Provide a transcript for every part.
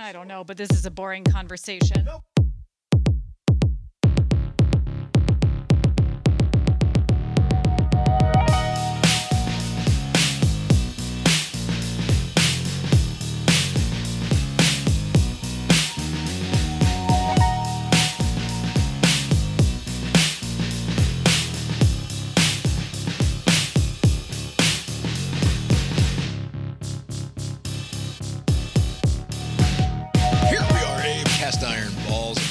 I don't know, but this is a boring conversation. Nope.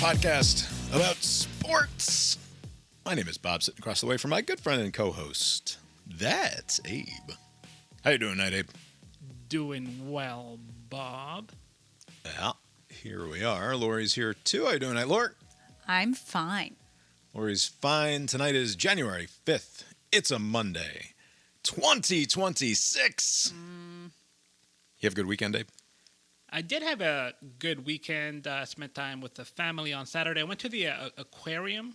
Podcast about sports. My name is Bob, sitting across the way from my good friend and co-host. That's Abe. How you doing tonight, Abe? Doing well, Bob. Yeah, here we are. Lori's here too. How you doing tonight, Lori? I'm fine. Lori's fine. Tonight is January 5th. It's a Monday. 2026. You have a good weekend, Abe? I did have a good weekend. Spent time with the family on Saturday. I went to the aquarium.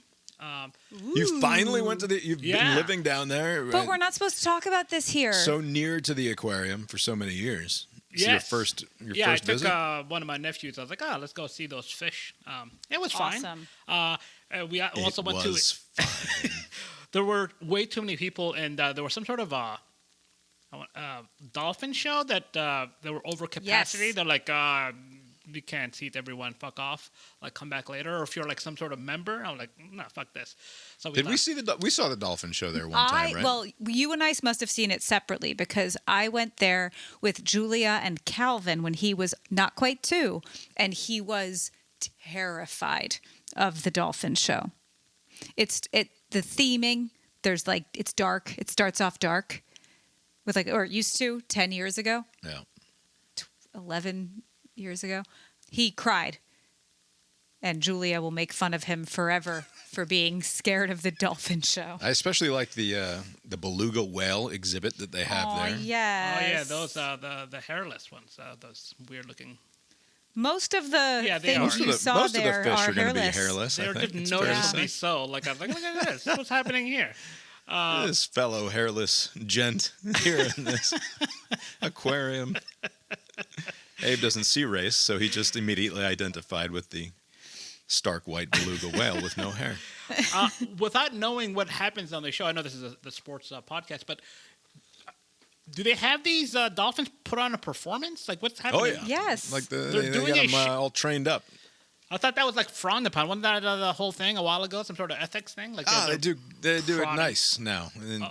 You finally went to the... You've been living down there. But we're not supposed to talk about this here. So near to the aquarium for so many years. It's yes. your first visit? I took one of my nephews. I was like, let's go see those fish. It was awesome. Fine. We also went to... fine. There were way too many people, and there was some sort of... dolphin show that they were over capacity. Yes. They're like, we can't seat everyone. Fuck off. Like, come back later. Or if you're like some sort of member, I'm like, nah, fuck this. So we saw the dolphin show there one time, right? Well, you and I must have seen it separately because I went there with Julia and Calvin when he was not quite 2, and he was terrified of the dolphin show. The theming. There's like, it's dark. It starts off dark. Or it used to 10 years ago. Yeah. 11 years ago. He cried. And Julia will make fun of him forever for being scared of the dolphin show. I especially like the beluga whale exhibit that they have there. Yes. Oh, yeah, those the hairless ones. Those weird looking. Most of the things most you of the, saw most there of the fish are are going to be hairless. hairless. They're I think. just It's fair to noticeably say. so. Like, I was like, look at this. What's happening here? This fellow hairless gent here in this aquarium. Abe doesn't see race, so he just immediately identified with the stark white beluga whale with no hair. Without knowing what happens on the show, I know this is the sports podcast, but do they have these dolphins put on a performance? Like, what's happening? Oh, yeah. Yes. Like They're they doing got a them all trained up. I thought that was like frowned upon. Wasn't that the whole thing a while ago? Some sort of ethics thing? Like They do it prodding. nice now. And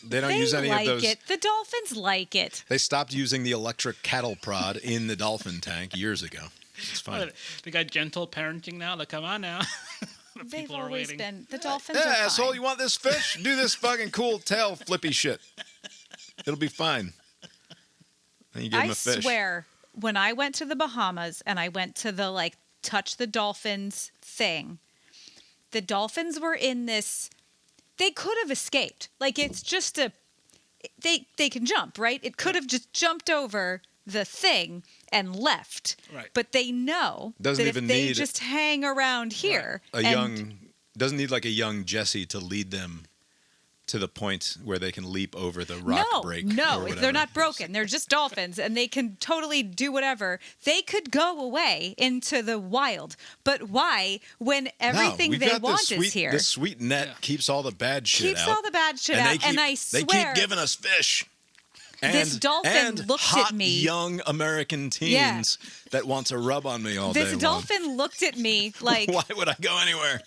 they don't They use any like of those. it. The dolphins like it. They stopped using the electric cattle prod in the dolphin tank years ago. It's fine. They got gentle parenting now. Like, come on now. They've People are always waiting. been. The dolphins Yeah, are fine. asshole, you want this fish? Do this fucking cool tail flippy shit. It'll be fine. Then you give him I a fish. swear, when I went to the Bahamas and I went to the touch the dolphins thing, the dolphins were in this. They could have escaped. Like, it's just they can jump, right? It could have just jumped over the thing and left. Right. But they know Doesn't that if even they need just hang around here, doesn't need like a young Jesse to lead them to the point where they can leap over the rock break. No, or they're whatever. not broken. They're just dolphins, and they can totally do whatever. They could go away into the wild, but why when everything we've they got want this is here? The sweet net keeps all the bad shit Keeps out. all the bad shit and out, they keep, and I they swear keep giving us fish. this dolphin and looked hot at me. young American teens that want to rub on me all day This long. dolphin looked at me like. Why would I go anywhere?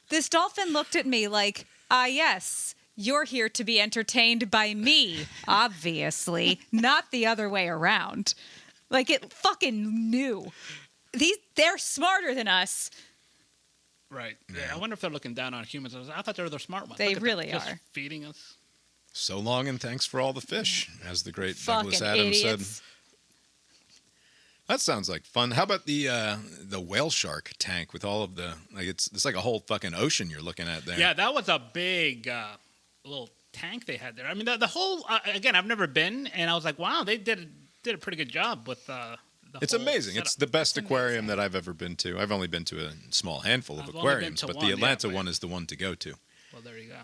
This dolphin looked at me like, yes. You're here to be entertained by me, obviously, not the other way around. Like, it fucking knew. They're smarter than us. Right. Yeah. I wonder if they're looking down on humans. I thought they were the smart ones. They Look at them, really just are. feeding us. So long and thanks for all the fish, as the great Fucking Douglas Adams idiots. said. That sounds like fun. How about the whale shark tank with all of the it's like a whole fucking ocean you're looking at there. Yeah, that was a big little tank they had there. I mean, the whole again, I've never been, and I was like, wow, they did a pretty good job with the It's whole amazing. setup. It's the best aquarium that I've ever been to. I've only been to a small handful of I've only been aquariums, to but one, the yeah, Atlanta but- one is the one to go to. Well, there you go.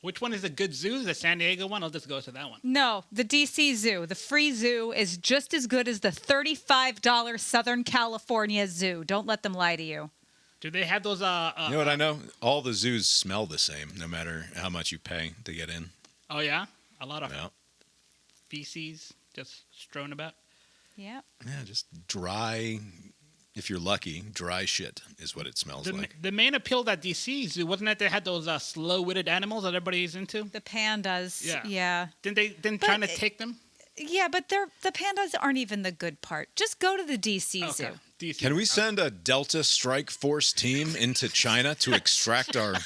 Which one is the good zoo? The San Diego one? I'll just go to that one. No, the DC Zoo. The free zoo is just as good as the $35 Southern California Zoo. Don't let them lie to you. Do they have those? You know what I know? All the zoos smell the same, no matter how much you pay to get in. Oh yeah, a lot of Yeah, feces just strewn about. Yeah. yeah, just dry. If you're lucky, dry shit is what it smells like. The main appeal of that DC zoo wasn't that they had those slow-witted animals that everybody's into. The pandas. Yeah. Yeah. Didn't trying to take them? Yeah, but the pandas aren't even the good part. Just go to the DC Zoo. Okay. DC. Can we send a Delta Strike Force team into China to extract our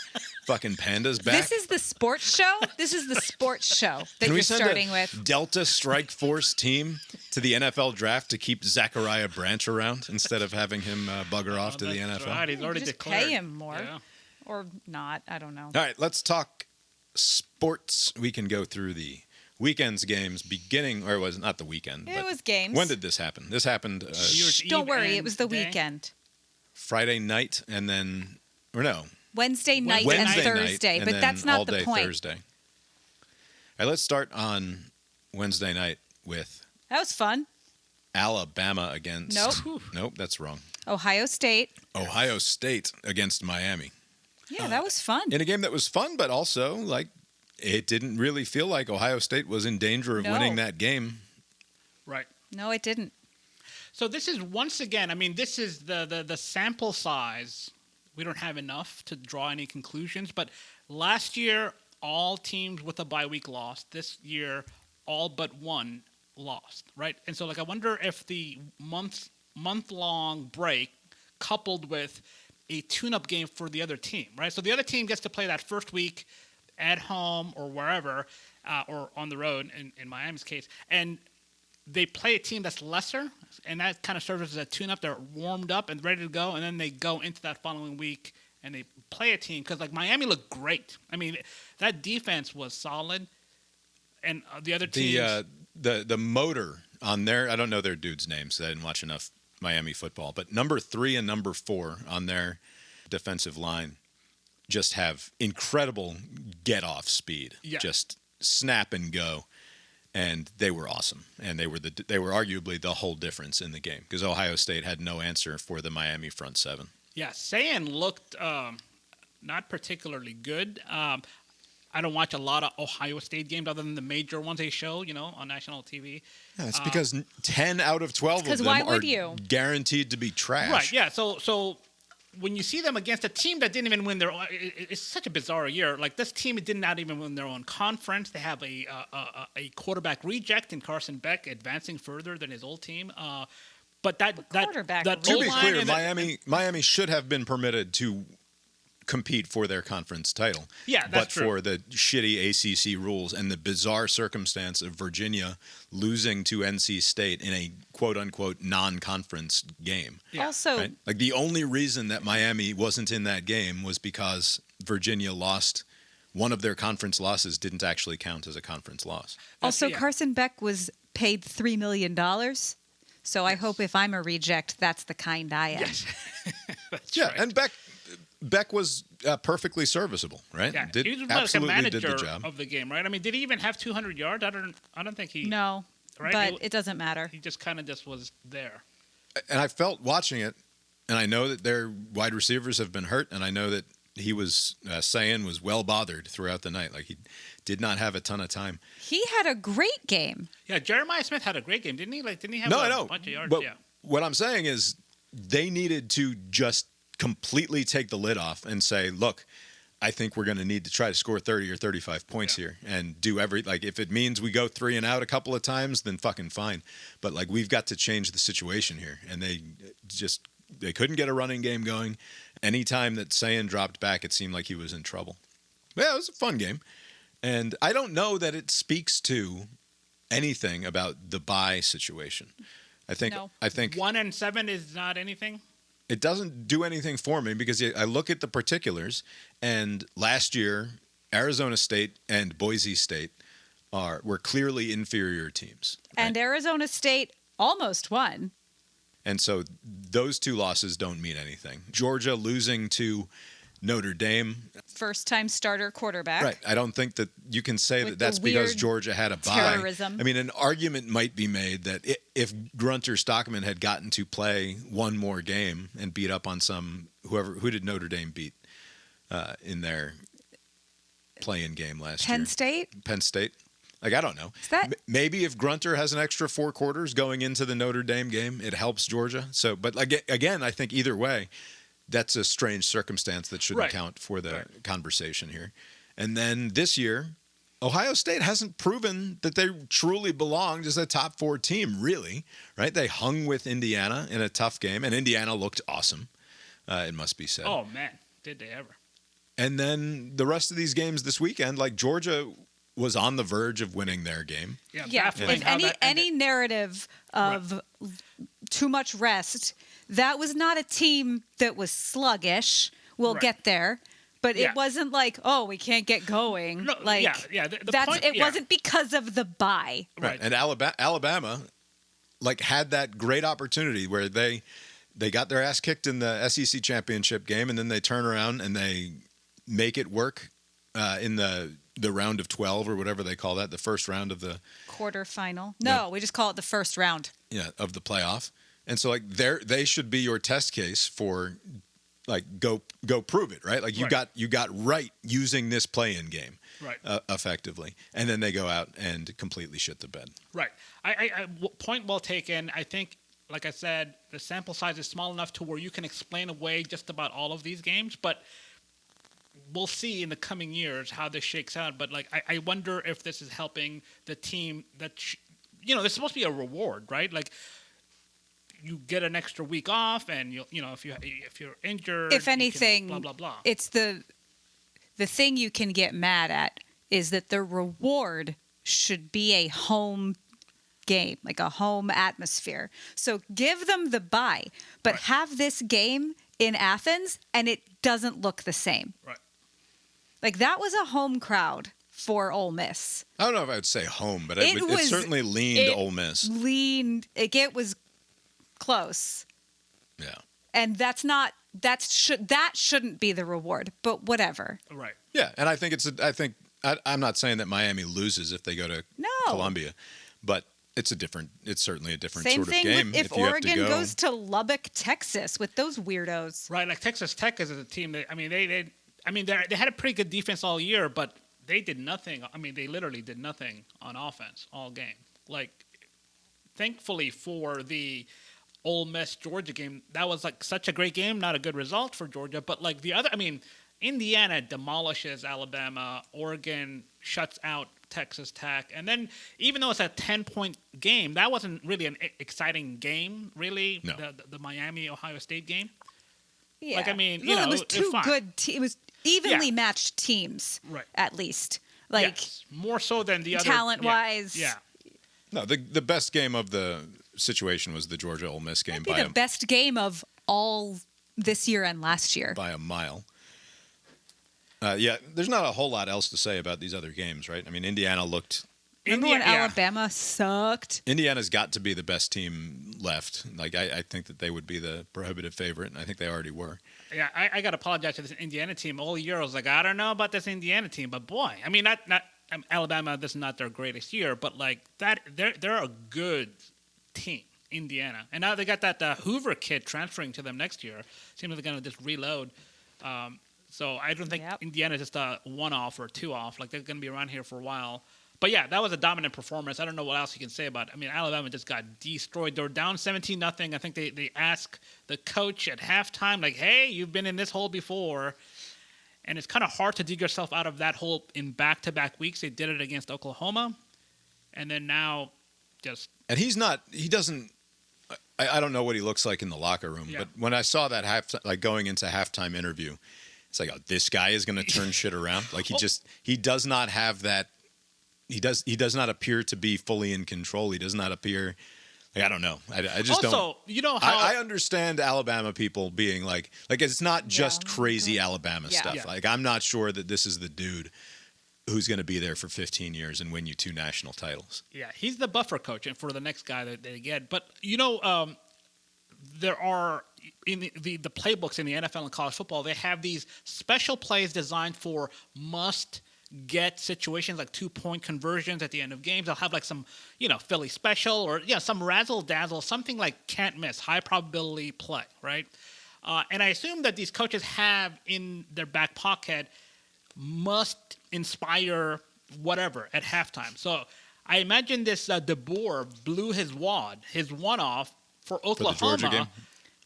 fucking pandas back? This is the sports show. This is the sports show that Can we you're send starting a with. Delta Strike Force team to the NFL draft to keep Zachariah Branch around instead of having him bugger off to the That's NFL? Right. He's already Just declared. pay him more. Yeah. Or not. I don't know. All right, let's talk sports. We can go through the weekend's games beginning, or it was not the weekend. It but was games. When did this happen? This happened New Year's Don't Eve worry. and It was the day? weekend. Friday night and then, or no, Wednesday night Wednesday and night, Thursday. and But then that's not all the day point. Thursday. All right, let's start on Wednesday night with That was fun. Alabama against. Nope. Nope, that's wrong. Ohio State. Ohio State against Miami. Yeah, that was fun. In a game that was fun, but also, like, it didn't really feel like Ohio State was in danger of No. winning that game. Right. No, it didn't. So this is once again. I mean, this is the sample size. We don't have enough to draw any conclusions. But last year, all teams with a bye week lost. This year, all but one lost. Right. And so, like, I wonder if the month-long break coupled with a tune-up game for the other team. Right. So the other team gets to play that first week at home or wherever, or on the road in Miami's case, and they play a team that's lesser, and that kind of serves as a tune-up. They're warmed up and ready to go, and then they go into that following week and they play a team because, like, Miami looked great. I mean, that defense was solid, and the other teams. The motor on their, I don't know their dudes' names. I didn't watch enough Miami football, but number 3 and number 4 on their defensive line just have incredible get-off speed. Yeah. Just snap and go. And they were awesome. And they were arguably the whole difference in the game because Ohio State had no answer for the Miami front seven. Yeah, Sayan looked not particularly good. I don't watch a lot of Ohio State games other than the major ones they show, on national TV. Yeah, it's because 10 out of 12 of 'cause them why are would you? guaranteed to be trash. Right, yeah. So when you see them against a team that didn't even win their own, it's such a bizarre year. Like, this team did not even win their own conference. They have a quarterback reject in Carson Beck advancing further than his old team. But that quarterback that To be O-line clear, and Miami should have been permitted to compete for their conference title. Yeah, that's but true. for the shitty ACC rules and the bizarre circumstance of Virginia losing to NC State in a quote-unquote non-conference game. Yeah. Also, Right? Like, the only reason that Miami wasn't in that game was because Virginia lost. One of their conference losses didn't actually count as a conference loss. Also, yeah. Carson Beck was paid $3 million. So I hope if I'm a reject, that's the kind I am. Yes. That's Yeah, right. and Beck was perfectly serviceable, right? Yeah, Did, he was like a absolutely manager did the job. of the game, right? I mean, did he even have 200 yards? I don't think he. No, Right? but He- it doesn't matter. He just kind of just was there. And I felt watching it, and I know that their wide receivers have been hurt, and I know that he was saying was well bothered throughout the night. Like, he did not have a ton of time. He had a great game. Yeah, Jeremiah Smith had a great game, didn't he? Like, didn't he have No, a I know. bunch of yards? But Yeah. what I'm saying is they needed to just completely take the lid off and say, look, I think we're going to need to try to score 30 or 35 points here and do if it means we go 3 and out a couple of times, then fucking fine. But, like, we've got to change the situation here. And they couldn't get a running game going. Anytime that Sayan dropped back, it seemed like he was in trouble. Yeah, it was a fun game. And I don't know that it speaks to anything about the bye situation. I think No. 1-7 is not anything. it doesn't do anything for me because I look at the particulars, and last year Arizona State and Boise State were clearly inferior teams. And right? Arizona State almost won. And so those two losses don't mean anything. Georgia losing to Notre Dame. First-time starter quarterback. Right. I don't think that you can say With that that's the because weird Georgia had a bye. terrorism. I mean, an argument might be made that if Grunter Stockman had gotten to play one more game and beat up on who did Notre Dame beat in their play-in game last year? Penn State? Penn State. Like, I don't know. Is that- Maybe if Grunter has an extra 4 quarters going into the Notre Dame game, it helps Georgia. So, but again, I think either way, that's a strange circumstance that shouldn't count for the conversation here. And then this year, Ohio State hasn't proven that they truly belonged as a top 4 team, really, right? They hung with Indiana in a tough game, and Indiana looked awesome, it must be said. Oh, man. Did they ever. And then the rest of these games this weekend, like Georgia was on the verge of winning their game. Yeah. baffling If how that any ended. narrative of too much rest, that was not a team that was sluggish. We'll Right. get there. But Yeah. it wasn't like, oh, we can't get going. No, like, yeah. The that's point- it yeah. wasn't because of the bye. Right. And Alabama like had that great opportunity where they got their ass kicked in the SEC championship game, and then they turn around and they make it work in the round of 12 or whatever they call that, the first round of the Quarterfinal. No, we just call it the first round. of the playoff. And so like they should be your test case for like go prove it, right? Like you got right using this play-in game. Right. Effectively. And then they go out and completely shit the bed. Right. Point well taken. I think, like I said, the sample size is small enough to where you can explain away just about all of these games, but we'll see in the coming years how this shakes out. But like, I wonder if this is helping the team that, there's supposed to be a reward, right? Like, you get an extra week off, and if you're injured, If you can anything, blah blah blah. it's the thing you can get mad at is that the reward should be a home game, like a home atmosphere. So give them the bye, but have this game in Athens, and it doesn't look the same. Right. Like that was a home crowd for Ole Miss. I don't know if I would say home, but It it was- certainly leaned Ole Miss. It was close. Yeah. And that shouldn't be the reward, but whatever. Right. Yeah, and I think I'm not saying that Miami loses if they go to No. Columbia, but it's certainly a different Same sort of thing game. if you have to Oregon go. goes to Lubbock, Texas with those weirdos. Right, like Texas Tech is a team that they had a pretty good defense all year, but they did nothing. I mean, they literally did nothing on offense all game. Like, thankfully for the Ole Miss Georgia game, that was like such a great game. Not a good result for Georgia, but like Indiana demolishes Alabama. Oregon shuts out Texas Tech, and then even though it's a 10-point game, that wasn't really an exciting game. Really, No. the Miami Ohio State game. Yeah. Like, I mean, it was it's two fine. good. It was evenly Yeah. matched teams, Right. at least. Like Yes, more so than the other talent-wise. Yeah. No, the best game of the situation was the Georgia Ole Miss game be the best game of all this year and last year. by a mile. There's not a whole lot else to say about these other games, right? I mean, Indiana looked. Remember when Alabama sucked? Indiana's got to be the best team left. Like I think that they would be the prohibitive favorite, and I think they already were. Yeah, I got to apologize to this Indiana team. All year I was like, I don't know about this Indiana team, but boy, I mean, not Alabama. This is not their greatest year, but like that, they're a good team, Indiana. And now they got that Hoover kid transferring to them next year. Seems like they're gonna just reload. So I don't think Indiana's just a one-off or two-off. Like they're gonna be around here for a while. But yeah, that was a dominant performance. I don't know what else you can say about it. I mean, Alabama just got destroyed. They were down 17-0. I think they asked the coach at halftime, like, hey, you've been in this hole before. And it's kind of hard to dig yourself out of that hole in back-to-back weeks. They did it against Oklahoma. And then now just... And he doesn't... I don't know what he looks like in the locker room, but when I saw that going into halftime interview, it's like, oh, this guy is going to turn shit around. Like he does not have that. He does not appear to be fully in control. He does not appear. Like, I don't know. I just don't. Also, you know how I understand Alabama people being like it's not just crazy Alabama stuff. Yeah. Like I'm not sure that this is the dude who's going to be there for 15 years and win you 2 national titles. Yeah, he's the buffer coach and for the next guy that they get. But, there are in the playbooks in the NFL and college football, they have these special plays designed for must get situations, like 2-point conversions at the end of games. They'll have like some, Philly special, or some razzle dazzle, something like can't miss, high probability play, right? And I assume that these coaches have in their back pocket must inspire whatever at halftime. So I imagine this DeBoer blew his one off for Oklahoma. For the Georgia game?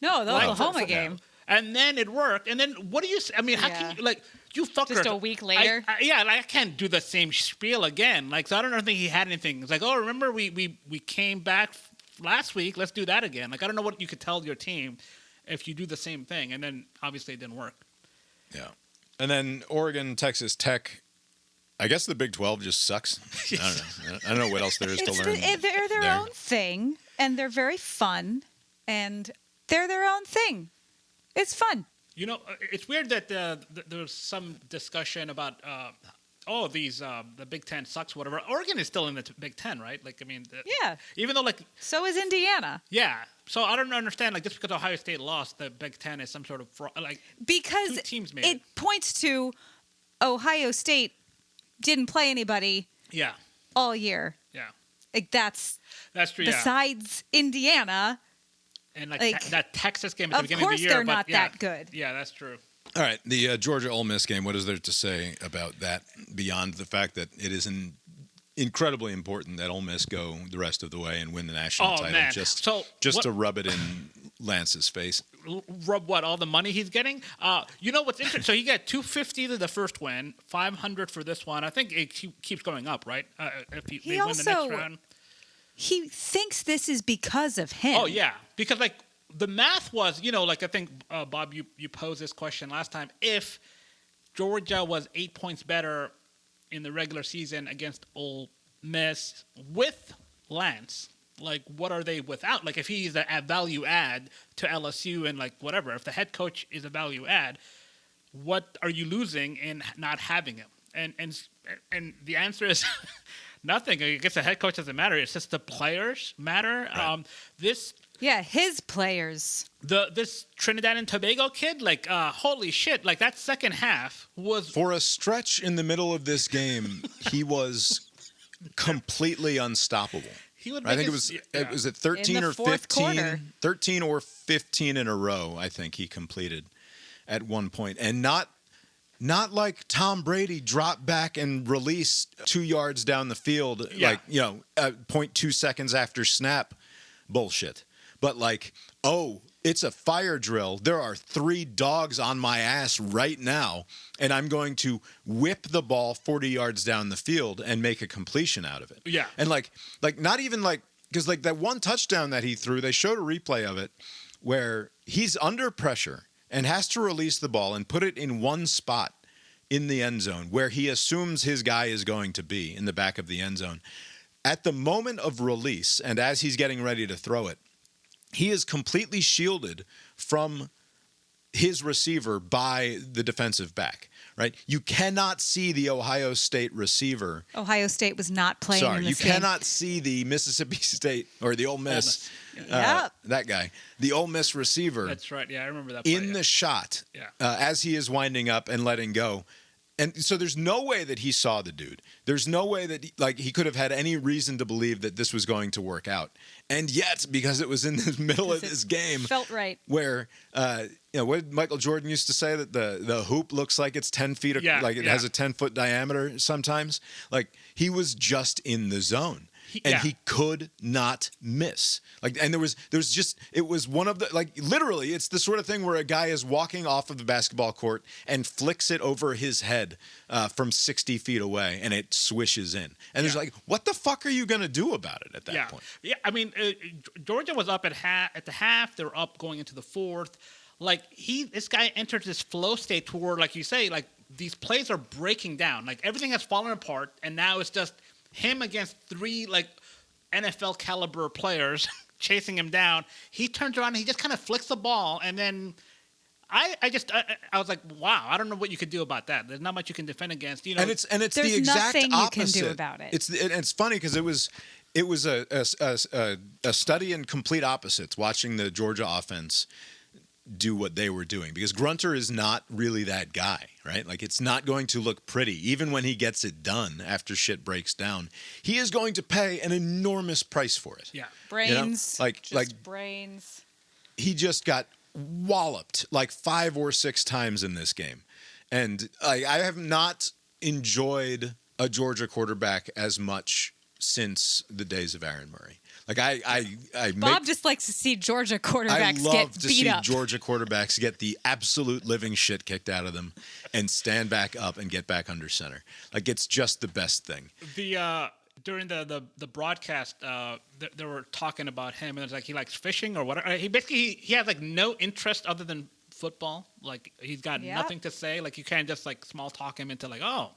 No, the Oklahoma game. And then it worked. And then what do you say? I mean, how can you, you fucker. Just a week later? I can't do the same spiel again. So I don't think he had anything. It's like, oh, remember we came back last week. Let's do that again. I don't know what you could tell your team if you do the same thing. And then obviously it didn't work. Yeah. And then Oregon, Texas Tech. I guess the Big 12 just sucks. I don't know what else there is to learn. They're their own thing, and they're very fun, and they're their own thing. It's fun. It's weird that there's some discussion about, the Big Ten sucks, whatever. Oregon is still in the Big Ten, right? Yeah. Even though, so is Indiana. Yeah. So I don't understand, just because Ohio State lost, the Big Ten is some sort of fraud. Because two teams made it points to Ohio State didn't play anybody all year. Yeah. That's true, besides Indiana. And that Texas game at the beginning of the year. Of course they're not that good. Yeah, that's true. All right, the Georgia-Ole Miss game, what is there to say about that beyond the fact that it is incredibly important that Ole Miss go the rest of the way and win the national title? Man. Just what, to rub it in Lance's face. Rub what? All the money he's getting? What's interesting? So he got $250 to the first win, $500 for this one. I think it keeps going up, right? If they win the next round. He thinks this is because of him. Oh, yeah. Because, the math was, I think, Bob, you posed this question last time. If Georgia was 8 points better in the regular season against Ole Miss with Lance, what are they without? If he's a value add to LSU and, whatever, if the head coach is a value add, what are you losing in not having him? And the answer is nothing. I guess the head coach doesn't matter. It's just the players matter. Right. His players. This Trinidad and Tobago kid, holy shit! That second half was for a stretch in the middle of this game. He was completely unstoppable. I think it was at 13 or 15, 13 or 15 in a row. I think he completed at one point, and not like Tom Brady dropped back and released 2 yards down the field, 0.2 seconds after snap bullshit. But it's a fire drill. There are 3 dogs on my ass right now, and I'm going to whip the ball 40 yards down the field and make a completion out of it. Yeah. And not even because that one touchdown that he threw, they showed a replay of it where he's under pressure and has to release the ball and put it in one spot in the end zone where he assumes his guy is going to be in the back of the end zone. At the moment of release, and as he's getting ready to throw it, he is completely shielded from his receiver by the defensive back, right? You cannot see the Ohio State receiver. Ohio State was not playing in this game. Cannot see the Mississippi State or the Ole Miss. That guy. The Ole Miss receiver. That's right. Yeah, I remember that play, in the shot as he is winding up and letting go. And so there's no way that he saw the dude. There's no way that he could have had any reason to believe that this was going to work out. And yet, because it was in the middle of this game, felt right. Where what did Michael Jordan used to say, that the hoop looks like it's 10 feet, it has a 10-foot diameter sometimes. He was just in the zone. He could not miss. And it was one of the, literally, it's the sort of thing where a guy is walking off of the basketball court and flicks it over his head from 60 feet away, and it swishes in. And there's what the fuck are you going to do about it at that point? Yeah, I mean, Georgia was up at the half. They were up going into the fourth. This guy entered this flow state to where, like you say, these plays are breaking down. Everything has fallen apart, and now it's just him against 3 NFL caliber players chasing him down. He turns around and he just kind of flicks the ball, and then I was like, wow, I don't know what you could do about that. There's not much you can defend against. You know, And it's There's the exact nothing opposite. you can do about it. It's funny because it was a study in complete opposites. Watching the Georgia offense do what they were doing, because Grunter is not really that guy, right? Like, it's not going to look pretty even when he gets it done after shit breaks down. He is going to pay an enormous price for it. yeah. Brains. You know? Just brains. He just got walloped like 5 or 6 times in this game. And I have not enjoyed a Georgia quarterback as much since the days of Aaron Murray. Like, Bob just likes to see Georgia quarterbacks I love get to beat see up. Georgia quarterbacks get the absolute living shit kicked out of them and stand back up and get back under center. Like, it's just the best thing. During the broadcast, they were talking about him, and it's like he likes fishing or whatever. He has like no interest other than football. Like, he's got nothing to say. Like, you can't just like small talk him into like, oh,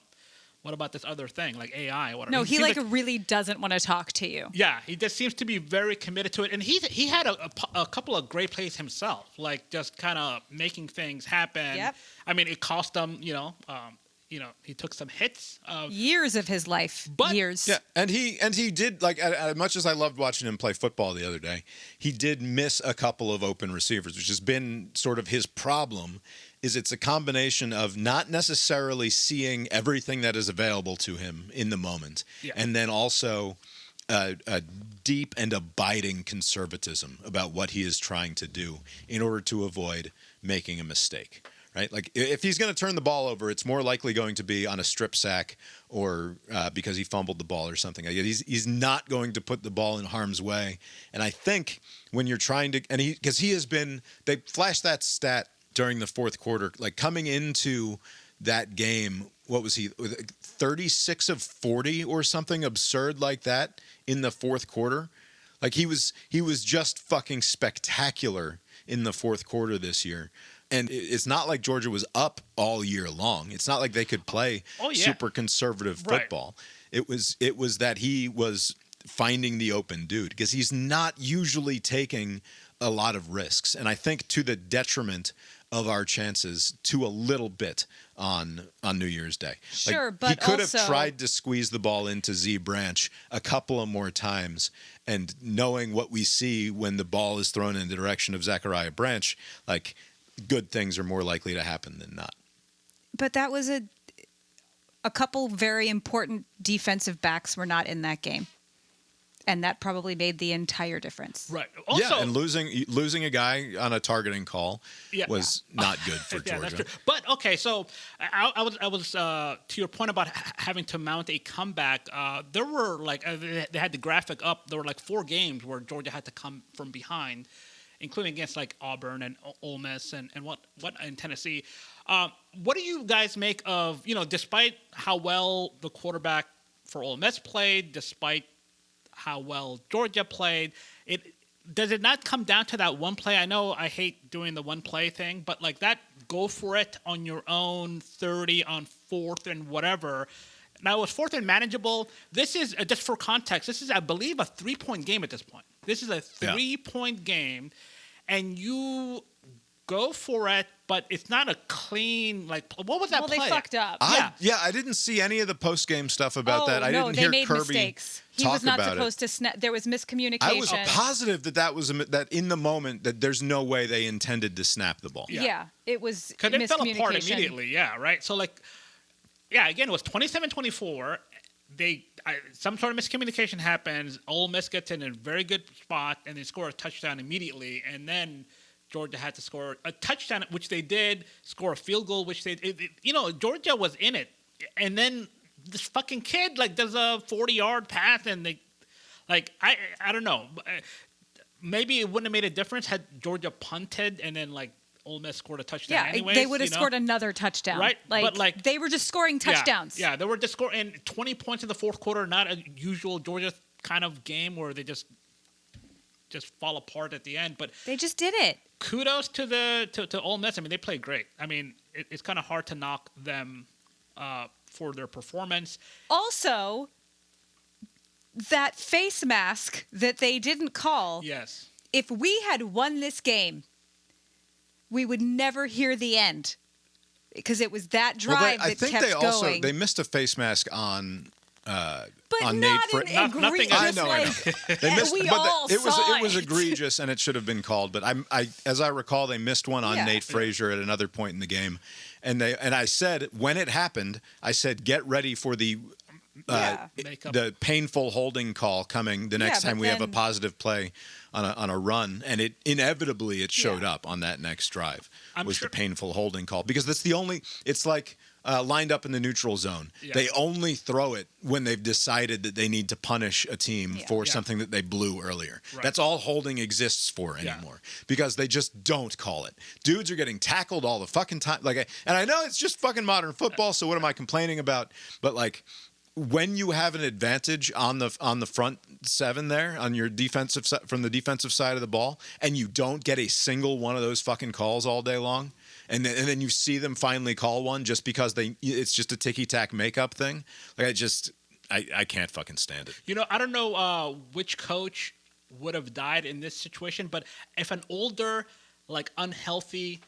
what about this other thing like AI or whatever. No, he like really doesn't want to talk to you. Yeah, he just seems to be very committed to it, and he had a couple of great plays himself, like just kind of making things happen. Yep. I mean, it cost him, he took some hits. Years of his life. Years. Yeah, and he did, like, as much as I loved watching him play football the other day, he did miss a couple of open receivers, which has been sort of his problem. Is it's a combination of not necessarily seeing everything that is available to him in the moment, and then also a deep and abiding conservatism about what he is trying to do in order to avoid making a mistake. Right? Like, if he's going to turn the ball over, it's more likely going to be on a strip sack or because he fumbled the ball or something. He's not going to put the ball in harm's way. And I think when you're trying to, and because he has been, they flashed that stat during the fourth quarter, like coming into that game, what was he, 36 of 40 or something absurd like that in the fourth quarter? Like, he was just fucking spectacular in the fourth quarter this year. And it's not like Georgia was up all year long. It's not like they could play super conservative football. Right. It was that he was finding the open dude, because he's not usually taking a lot of risks. And I think to the detriment of our chances to a little bit on New Year's Day. Sure, like, but he could also have tried to squeeze the ball into Z Branch a couple of more times, and knowing what we see when the ball is thrown in the direction of Zachariah Branch, like, good things are more likely to happen than not. But that was a couple very important defensive backs were not in that game. And that probably made the entire difference. Right. Also, and losing a guy on a targeting call was not good for Georgia. That's true. But okay, so I was to your point about having to mount a comeback. There were like they had the graphic up. There were like 4 games where Georgia had to come from behind, including against like Auburn and Ole Miss and what in Tennessee. What do you guys make of, despite how well the quarterback for Ole Miss played, despite how well Georgia played, does it not come down to that one play? I know I hate doing the one play thing, but like that, go for it on your own 30 on 4th and whatever. Now, it was 4th and manageable. This is, just for context, this is, I believe, a 3-point game at this point. This is a 3-point game, and you go for it, but it's not a clean, like, what was that play? Well, they fucked up. I didn't see any of the post-game stuff about that. I didn't hear made Kirby mistakes. He talk was not about supposed to snap. There was miscommunication. I was positive that was that in the moment that there's no way they intended to snap the ball. Yeah, it was miscommunication. Because it fell apart immediately, right? So, like, again, it was 27-24. Some sort of miscommunication happens. Ole Miss gets in a very good spot, and they score a touchdown immediately. And then Georgia had to score a touchdown, which they did, score a field goal, which they did. Georgia was in it. And then this fucking kid, like, does a 40-yard pass, and they, like, I don't know. Maybe it wouldn't have made a difference had Georgia punted and then, like, Ole Miss scored a touchdown anyways. They would have scored another touchdown. Right? But, like, they were just scoring touchdowns. Yeah, they were just scoring. And 20 points in the fourth quarter, not a usual Georgia kind of game where they just fall apart at the end. But they just did it. Kudos to Ole Miss. I mean, they played great. I mean, it's kind of hard to knock them for their performance. Also, that face mask that they didn't call. Yes. If we had won this game, we would never hear the end because it was that Well, drive I that think kept they also going. they missed a face mask on. but on not Nate an nothing egregious, I know. They missed, we but all it saw was egregious, and it should have been called. But as I recall, they missed one on Yeah. Nate Frazier at another point in the game, and I said when it happened, I said get ready for the Makeup. the painful holding call coming the next Yeah, time but we have a then- positive play on a run, and it inevitably showed Yeah. up on that next drive. I'm Was sure- the painful holding call because that's the only. It's like. Lined up in the neutral zone. Yeah. They only throw it when they've decided that they need to punish a team Yeah. for Yeah. something that they blew earlier. Right. That's all holding exists for Yeah. anymore because they just don't call it. Dudes are getting tackled all the fucking time. And I know it's just fucking modern football, so what am I complaining about? But like when you have an advantage on the front seven there on your defensive from the defensive side of the ball, and you don't get a single one of those fucking calls all day long. And then you see them finally call one just because it's just a ticky-tack makeup thing. Like I can't fucking stand it. You know, I don't know which coach would have died in this situation, but if an older, like unhealthy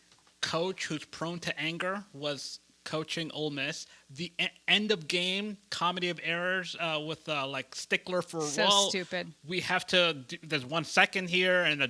coach who's prone to anger was coaching Ole Miss, the end of game comedy of errors with like stickler for So stupid. We have to. There's 1 second here, and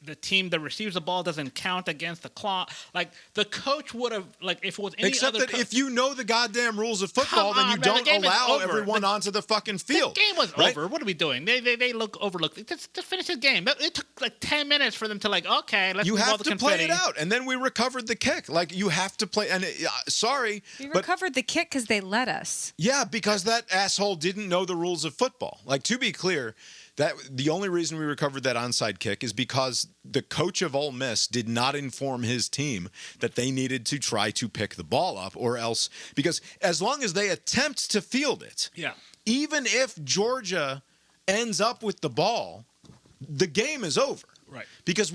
the team that receives the ball doesn't count against the clock. Like the coach would have, like if it was any Except other. that if you know the goddamn rules of football, Come then you on, man, the don't game is allow over. everyone onto the fucking field. The game was right? over. What are we doing? They look overlooked. Just finish the game. It took like 10 minutes for them to like, okay, let's You move all have the to confetti. play it out, and then we recovered the kick. Like you have to play. And sorry, We but recovered the kick because they let us. yeah, because that asshole didn't know the rules of football. Like to be clear, that the only reason we recovered that onside kick is because the coach of Ole Miss did not inform his team that they needed to try to pick the ball up, or else because as long as they attempt to field it, Yeah. even if Georgia ends up with the ball, the game is over. Right. Because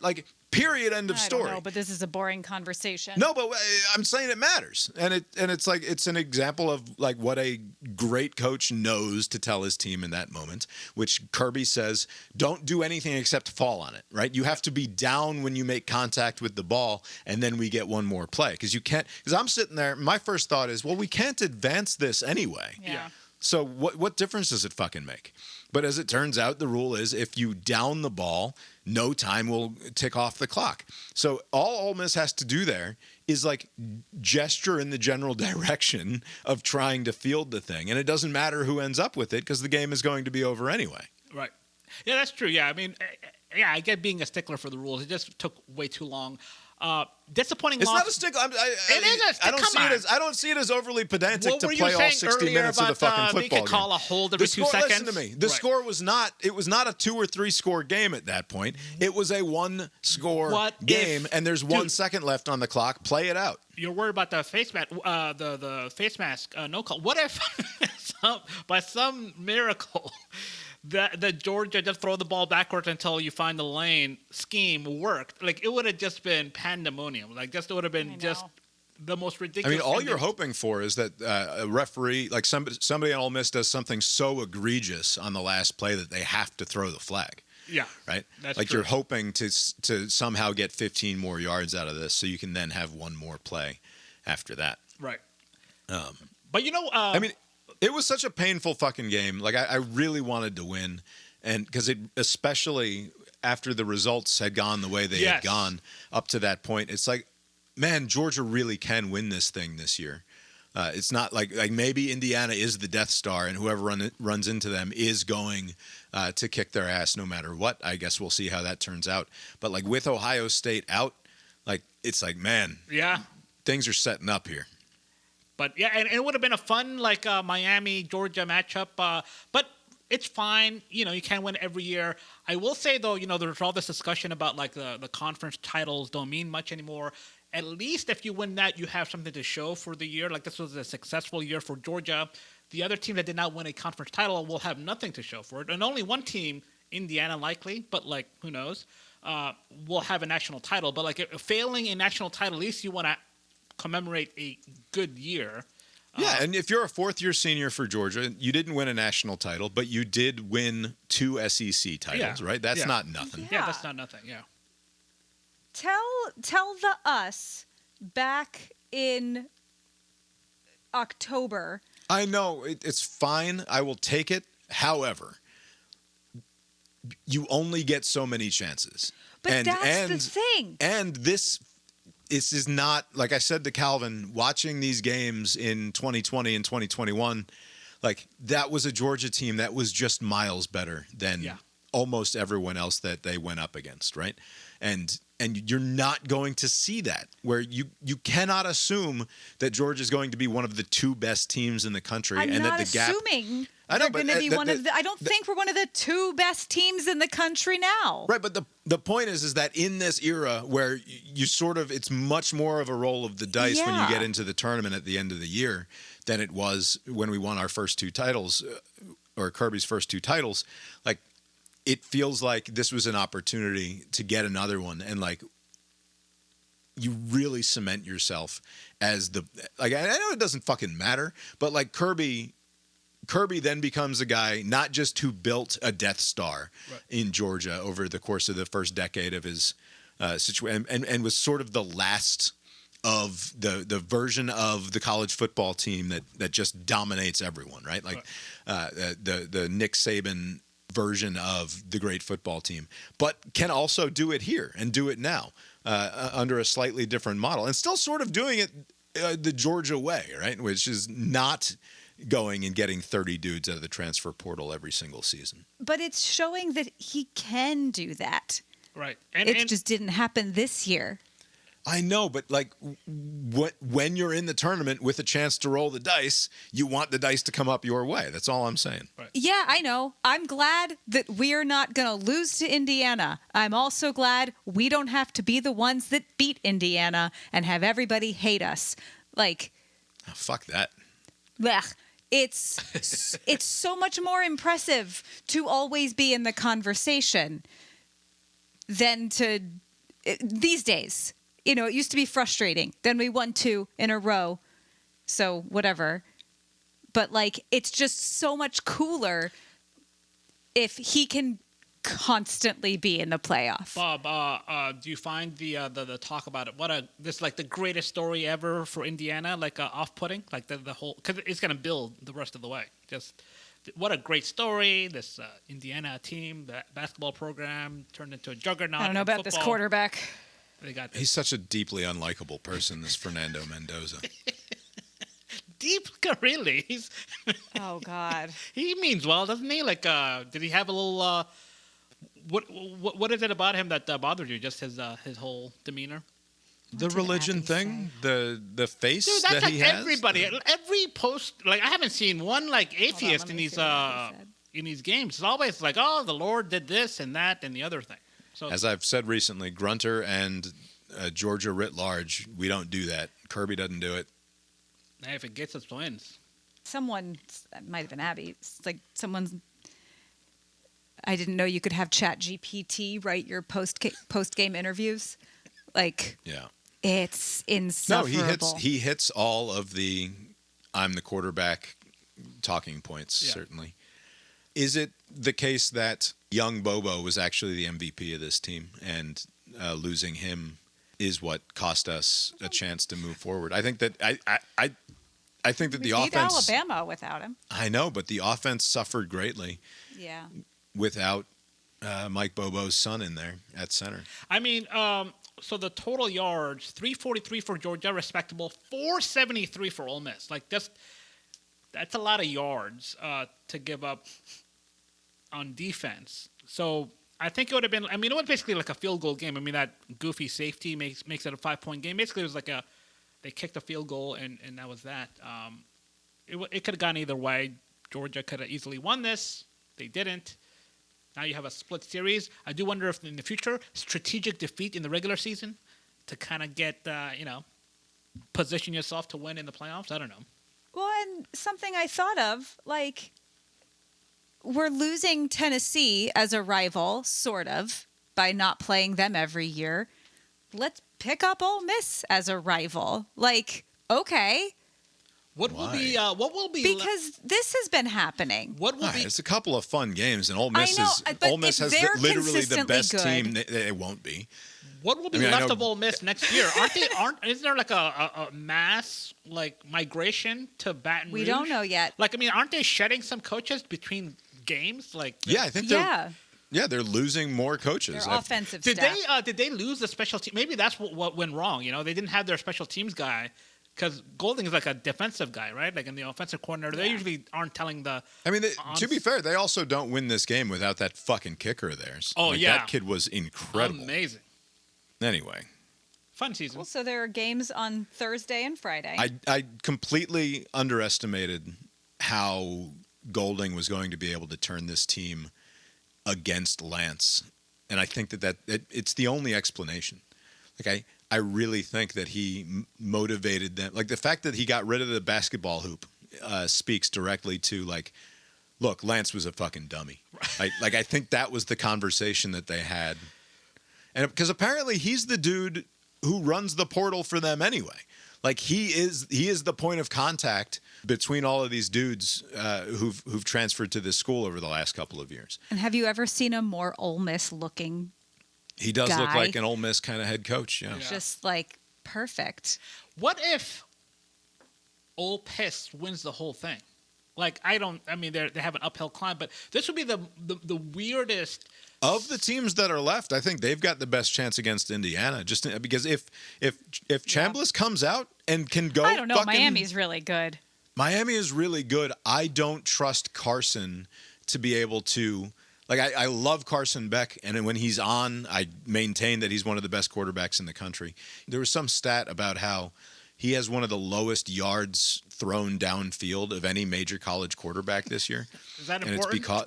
like period, end of I story. don't know, but this is a boring conversation. No, but I'm saying it matters, and it's like it's an example of like what a great coach knows to tell his team in that moment. Which Kirby says, don't do anything except fall on it. Right? You have to be down when you make contact with the ball, and then we get one more play because you can't. Because I'm sitting there, my first thought is, well, we can't advance this anyway. Yeah. So what difference does it fucking make? But as it turns out, the rule is if you down the ball, no time will tick off the clock. So all Ole Miss has to do there is like gesture in the general direction of trying to field the thing. And it doesn't matter who ends up with it because the game is going to be over anyway. Right. Yeah, that's true. Yeah, I mean, yeah, I get being a stickler for the rules. It just took way too long. Disappointing It's loss. not a stick. It is a stick. I don't Come see it on. as I don't see it as overly pedantic What to were you play all saying 60 earlier minutes of the about, fucking they football could call game. a hold every 2 seconds? Listen to me. The Right. score was not. It was not a 2 or 3 score game at that point. It was a 1 score What game, if- and there's 1 second left on the clock. Play it out. You're worried about the face mask, the face mask no call. What if, by some miracle, the Georgia just throw the ball backwards until you find the lane scheme worked? Like it would have just been pandemonium. Like just it would have I been just know. the most I ridiculous. mean, all ending. you're hoping for is that a referee, like somebody on Ole Miss, does something so egregious on the last play that they have to throw the flag. Yeah, Right? That's like true. you're hoping to somehow get 15 more yards out of this so you can then have one more play after that. Right. But you know, I mean, it was such a painful fucking game. Like I really wanted to win, and because especially after the results had gone the way they had Yes. gone up to that point, it's like, man, Georgia really can win this thing this year. It's not like maybe Indiana is the Death Star, and whoever runs into them is going to kick their ass no matter what. I guess we'll see how that turns out. But like with Ohio State out, like it's like, man, yeah. things are setting up here. But yeah, and it would have been a fun like Miami Georgia matchup. But it's fine. You know, you can't win every year. I will say though, you know, there's all this discussion about like the conference titles don't mean much anymore. At least if you win that, you have something to show for the year. Like this was a successful year for Georgia. The other team that did not win a conference title will have nothing to show for it, and only one team, Indiana, likely, but like who knows, will have a national title. But like failing a national title, at least you want to commemorate a good year. Yeah, and if you're a fourth-year senior for Georgia, you didn't win a national title, but you did win 2 SEC titles, Yeah. right? That's Yeah. not nothing. Yeah, Yeah. that's not nothing. Yeah. Tell the us back in October. I know it's fine. I will take it. However, you only get so many chances. But that's the thing. And this is not, like I said to Calvin, watching these games in 2020 and 2021, like that was a Georgia team that was just miles better than almost everyone else that they went up against, right? And you're not going to see that, where you cannot assume that Georgia is going to be one of the two best teams in the country. I'm and not that the gap, assuming I know, they're going to be one of the. I don't think we're one of the two best teams in the country now. Right, but the point is that in this era where you sort of, it's much more of a roll of the dice when you get into the tournament at the end of the year than it was when we won our first two titles, or Kirby's first two titles. Like, it feels like this was an opportunity to get another one, and like you really cement yourself as the, like, I know it doesn't fucking matter, but like Kirby then becomes a guy not just who built a Death Star in Georgia over the course of the first decade of his situation, and was sort of the last of the version of the college football team that just dominates everyone, right? Like the Nick Saban version of the great football team, but can also do it here and do it now under a slightly different model, and still sort of doing it the Georgia way, right? Which is not going and getting 30 dudes out of the transfer portal every single season. But it's showing that he can do that. Right. It just didn't happen this year. I know, but like when you're in the tournament with a chance to roll the dice, you want the dice to come up your way. That's all I'm saying. Right. Yeah, I know. I'm glad that we're not going to lose to Indiana. I'm also glad we don't have to be the ones that beat Indiana and have everybody hate us. Like, oh, fuck that. Blech. It's so much more impressive to always be in the conversation than to these days. You know, it used to be frustrating. Then we won 2 in a row. So whatever. But like, it's just so much cooler if he can constantly be in the playoff. Bob, do you find the talk about it? This like the greatest story ever for Indiana, like off-putting, like the whole, because it's gonna build the rest of the way. Just what a great story! This Indiana team, that basketball program turned into a juggernaut. I don't know about football. this quarterback. He's such a deeply unlikable person, this Fernando Mendoza. Deep, really? Oh God. He means well, doesn't he? Like, did he have a little? What is it about him that bothered you? Just his whole demeanor. The religion thing, the face. Dude, that's that like he has. everybody. Every post, like I haven't seen one like atheist in these games. It's always like, oh, the Lord did this and that and the other thing. So, as I've said recently, Grunter and Georgia writ large, we don't do that. Kirby doesn't do it. Hey, if it gets us wins. Someone, it might have been Abby. It's like someone's. I didn't know you could have ChatGPT write your post game interviews. Like, yeah, it's insufferable. No, he hits all of the I'm the quarterback talking points, certainly. Is it the case that young Bobo was actually the MVP of this team, and losing him is what cost us a chance to move forward? I think that I think that the offense beat Alabama without him. I know, but the offense suffered greatly. Yeah. Without Mike Bobo's son in there at center. I mean, so the total yards, 343 for Georgia, respectable, 473 for Ole Miss. Like, that's a lot of yards to give up on defense. So I think it would have been, I mean, it was basically like a field goal game. I mean, that goofy safety makes it a 5-point game. Basically, it was like they kicked a field goal, and that was that. It could have gone either way. Georgia could have easily won this. They didn't. Now you have a split series. I do wonder if in the future, strategic defeat in the regular season to kind of get, position yourself to win in the playoffs. I don't know. Well, and something I thought of, like, we're losing Tennessee as a rival, sort of, by not playing them every year. Let's pick up Ole Miss as a rival. Like, okay. What will be? Because this has been happening. What will be? It's a couple of fun games, and Ole Miss I know, but Ole Miss has they're literally the consistently best good. team. It won't be. What will be left of Ole Miss next year? Isn't there like a mass like migration to Baton Rouge? We don't know yet. Like, I mean, aren't they shedding some coaches between games? Like, Yeah, I think they're losing more coaches. Their offensive did staff. did they lose the special team? Maybe that's what went wrong. You know, they didn't have their special teams guy because Golding is like a defensive guy, right? Like in the offensive coordinator, they usually aren't telling the. I mean, to be fair, they also don't win this game without that fucking kicker of theirs. Oh that kid was incredible, amazing. Anyway, fun season. Well, so there are games on Thursday and Friday. I completely underestimated how Golding was going to be able to turn this team against Lance, and I think that it's the only explanation. Like I really think that he motivated them. Like the fact that he got rid of the basketball hoop speaks directly to like, look, Lance was a fucking dummy. Right? Like I think that was the conversation that they had, and because apparently he's the dude who runs the portal for them anyway. Like he is the point of contact between all of these dudes who've transferred to this school over the last couple of years. And have you ever seen a more Ole Miss looking? He does guy? look like an Ole Miss kind of head coach. Yeah. Just like perfect. What if Ole Miss wins the whole thing? Like I mean, they have an uphill climb, but this would be the weirdest. Of the teams that are left, I think they've got the best chance against Indiana. Just because if Chambliss comes out and can go, I don't know. Miami's really good. Miami is really good. I don't trust Carson to be able to. Like I love Carson Beck, and when he's on, I maintain that he's one of the best quarterbacks in the country. There was some stat about how he has one of the lowest yards thrown downfield of any major college quarterback this year. Is that important? And it's because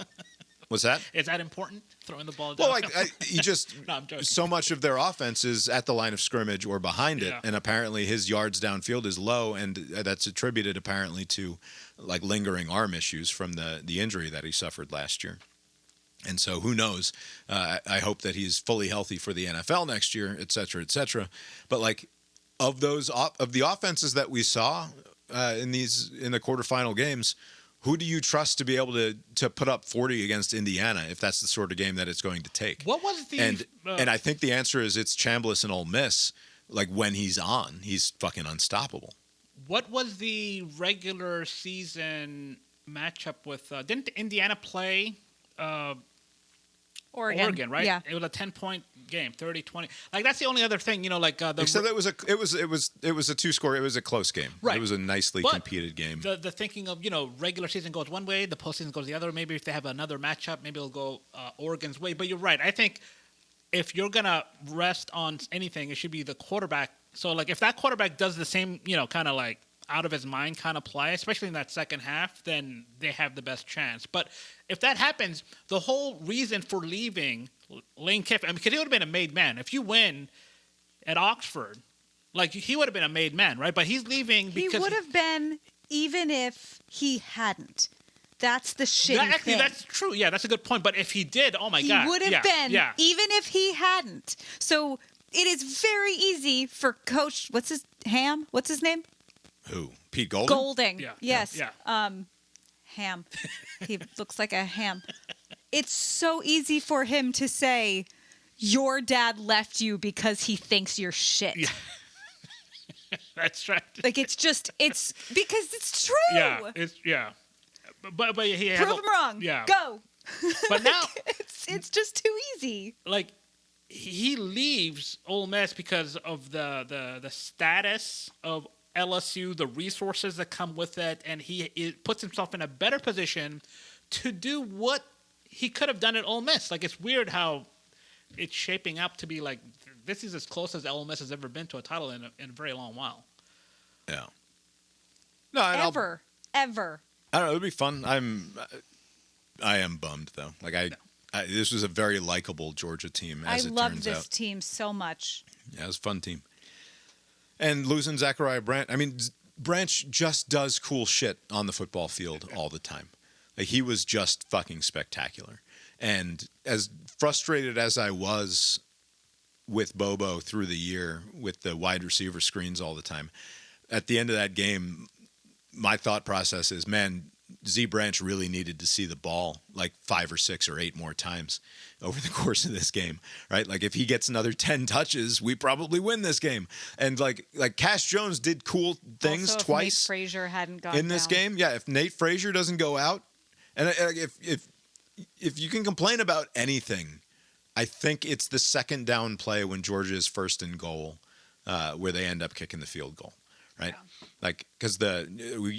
what's that? Is that important? Throwing the ball Well, down? he just No, I'm joking. so much of their offense is at the line of scrimmage or behind it, and apparently his yards downfield is low, and that's attributed apparently to like lingering arm issues from the injury that he suffered last year. And so who knows? I hope that he's fully healthy for the NFL next year, et cetera, et cetera. But like of the offenses that we saw in the quarterfinal games, who do you trust to be able to put up 40 against Indiana if that's the sort of game that it's going to take? What was the and I think the answer is it's Chambliss and Ole Miss. Like when he's on, he's fucking unstoppable. What was the regular season matchup with? Didn't Indiana play? Oregon, right? Yeah. It was a 10-point game, 30-20. Like that's the only other thing, you know, like Except it was a 2-score. It was a close game. Right. It was a nicely competed game. The thinking of, you know, regular season goes one way, the postseason goes the other. Maybe if they have another matchup, maybe it'll go Oregon's way. But you're right. I think if you're gonna rest on anything, it should be the quarterback. So like if that quarterback does the same, you know, kind of like out of his mind kind of play, especially in that second half, then they have the best chance. But if that happens, the whole reason for leaving Lane Kiffin, because he would have been a made man. If you win at Oxford, like he would have been a made man, right? But he's leaving because he would have been even if he hadn't. That's the shitty actually, thing. that's true. Yeah, that's a good point. But if he did, oh my God. He would have been even if he hadn't. So it is very easy for Coach, what's his name? Who? Pete Golding? Golding. Yeah. Yes. Yeah. Ham. He looks like a ham. It's so easy for him to say, your dad left you because he thinks you're shit. Yeah. That's right. Like it's because it's true. But he Prove him wrong. Yeah. Go. But now it's just too easy. Like he leaves Ole Miss because of the status of LSU, the resources that come with it, and he puts himself in a better position to do what he could have done at Ole Miss. Like it's weird how it's shaping up to be like this is as close as Ole Miss has ever been to a title in a very long while. Yeah. No, Ever. I don't know. It'd be fun. I am bummed though. Like this was a very likable Georgia team. As I it love turns this out. team so much. Yeah, it was a fun team. And losing Zachariah Branch. I mean, Branch just does cool shit on the football field all the time. Like he was just fucking spectacular. And as frustrated as I was with Bobo through the year with the wide receiver screens all the time, at the end of that game, my thought process is, man, Z Branch really needed to see the ball like 5 or 6 or 8 more times over the course of this game, right? Like if he gets another 10 touches, we probably win this game. And like Cash Jones did cool things also, if twice Nate Frazier hadn't gone in this down. game. Yeah, if Nate Frazier doesn't go out, and if you can complain about anything, I think it's the second down play when Georgia is first and goal, where they end up kicking the field goal. Right, Yeah. like because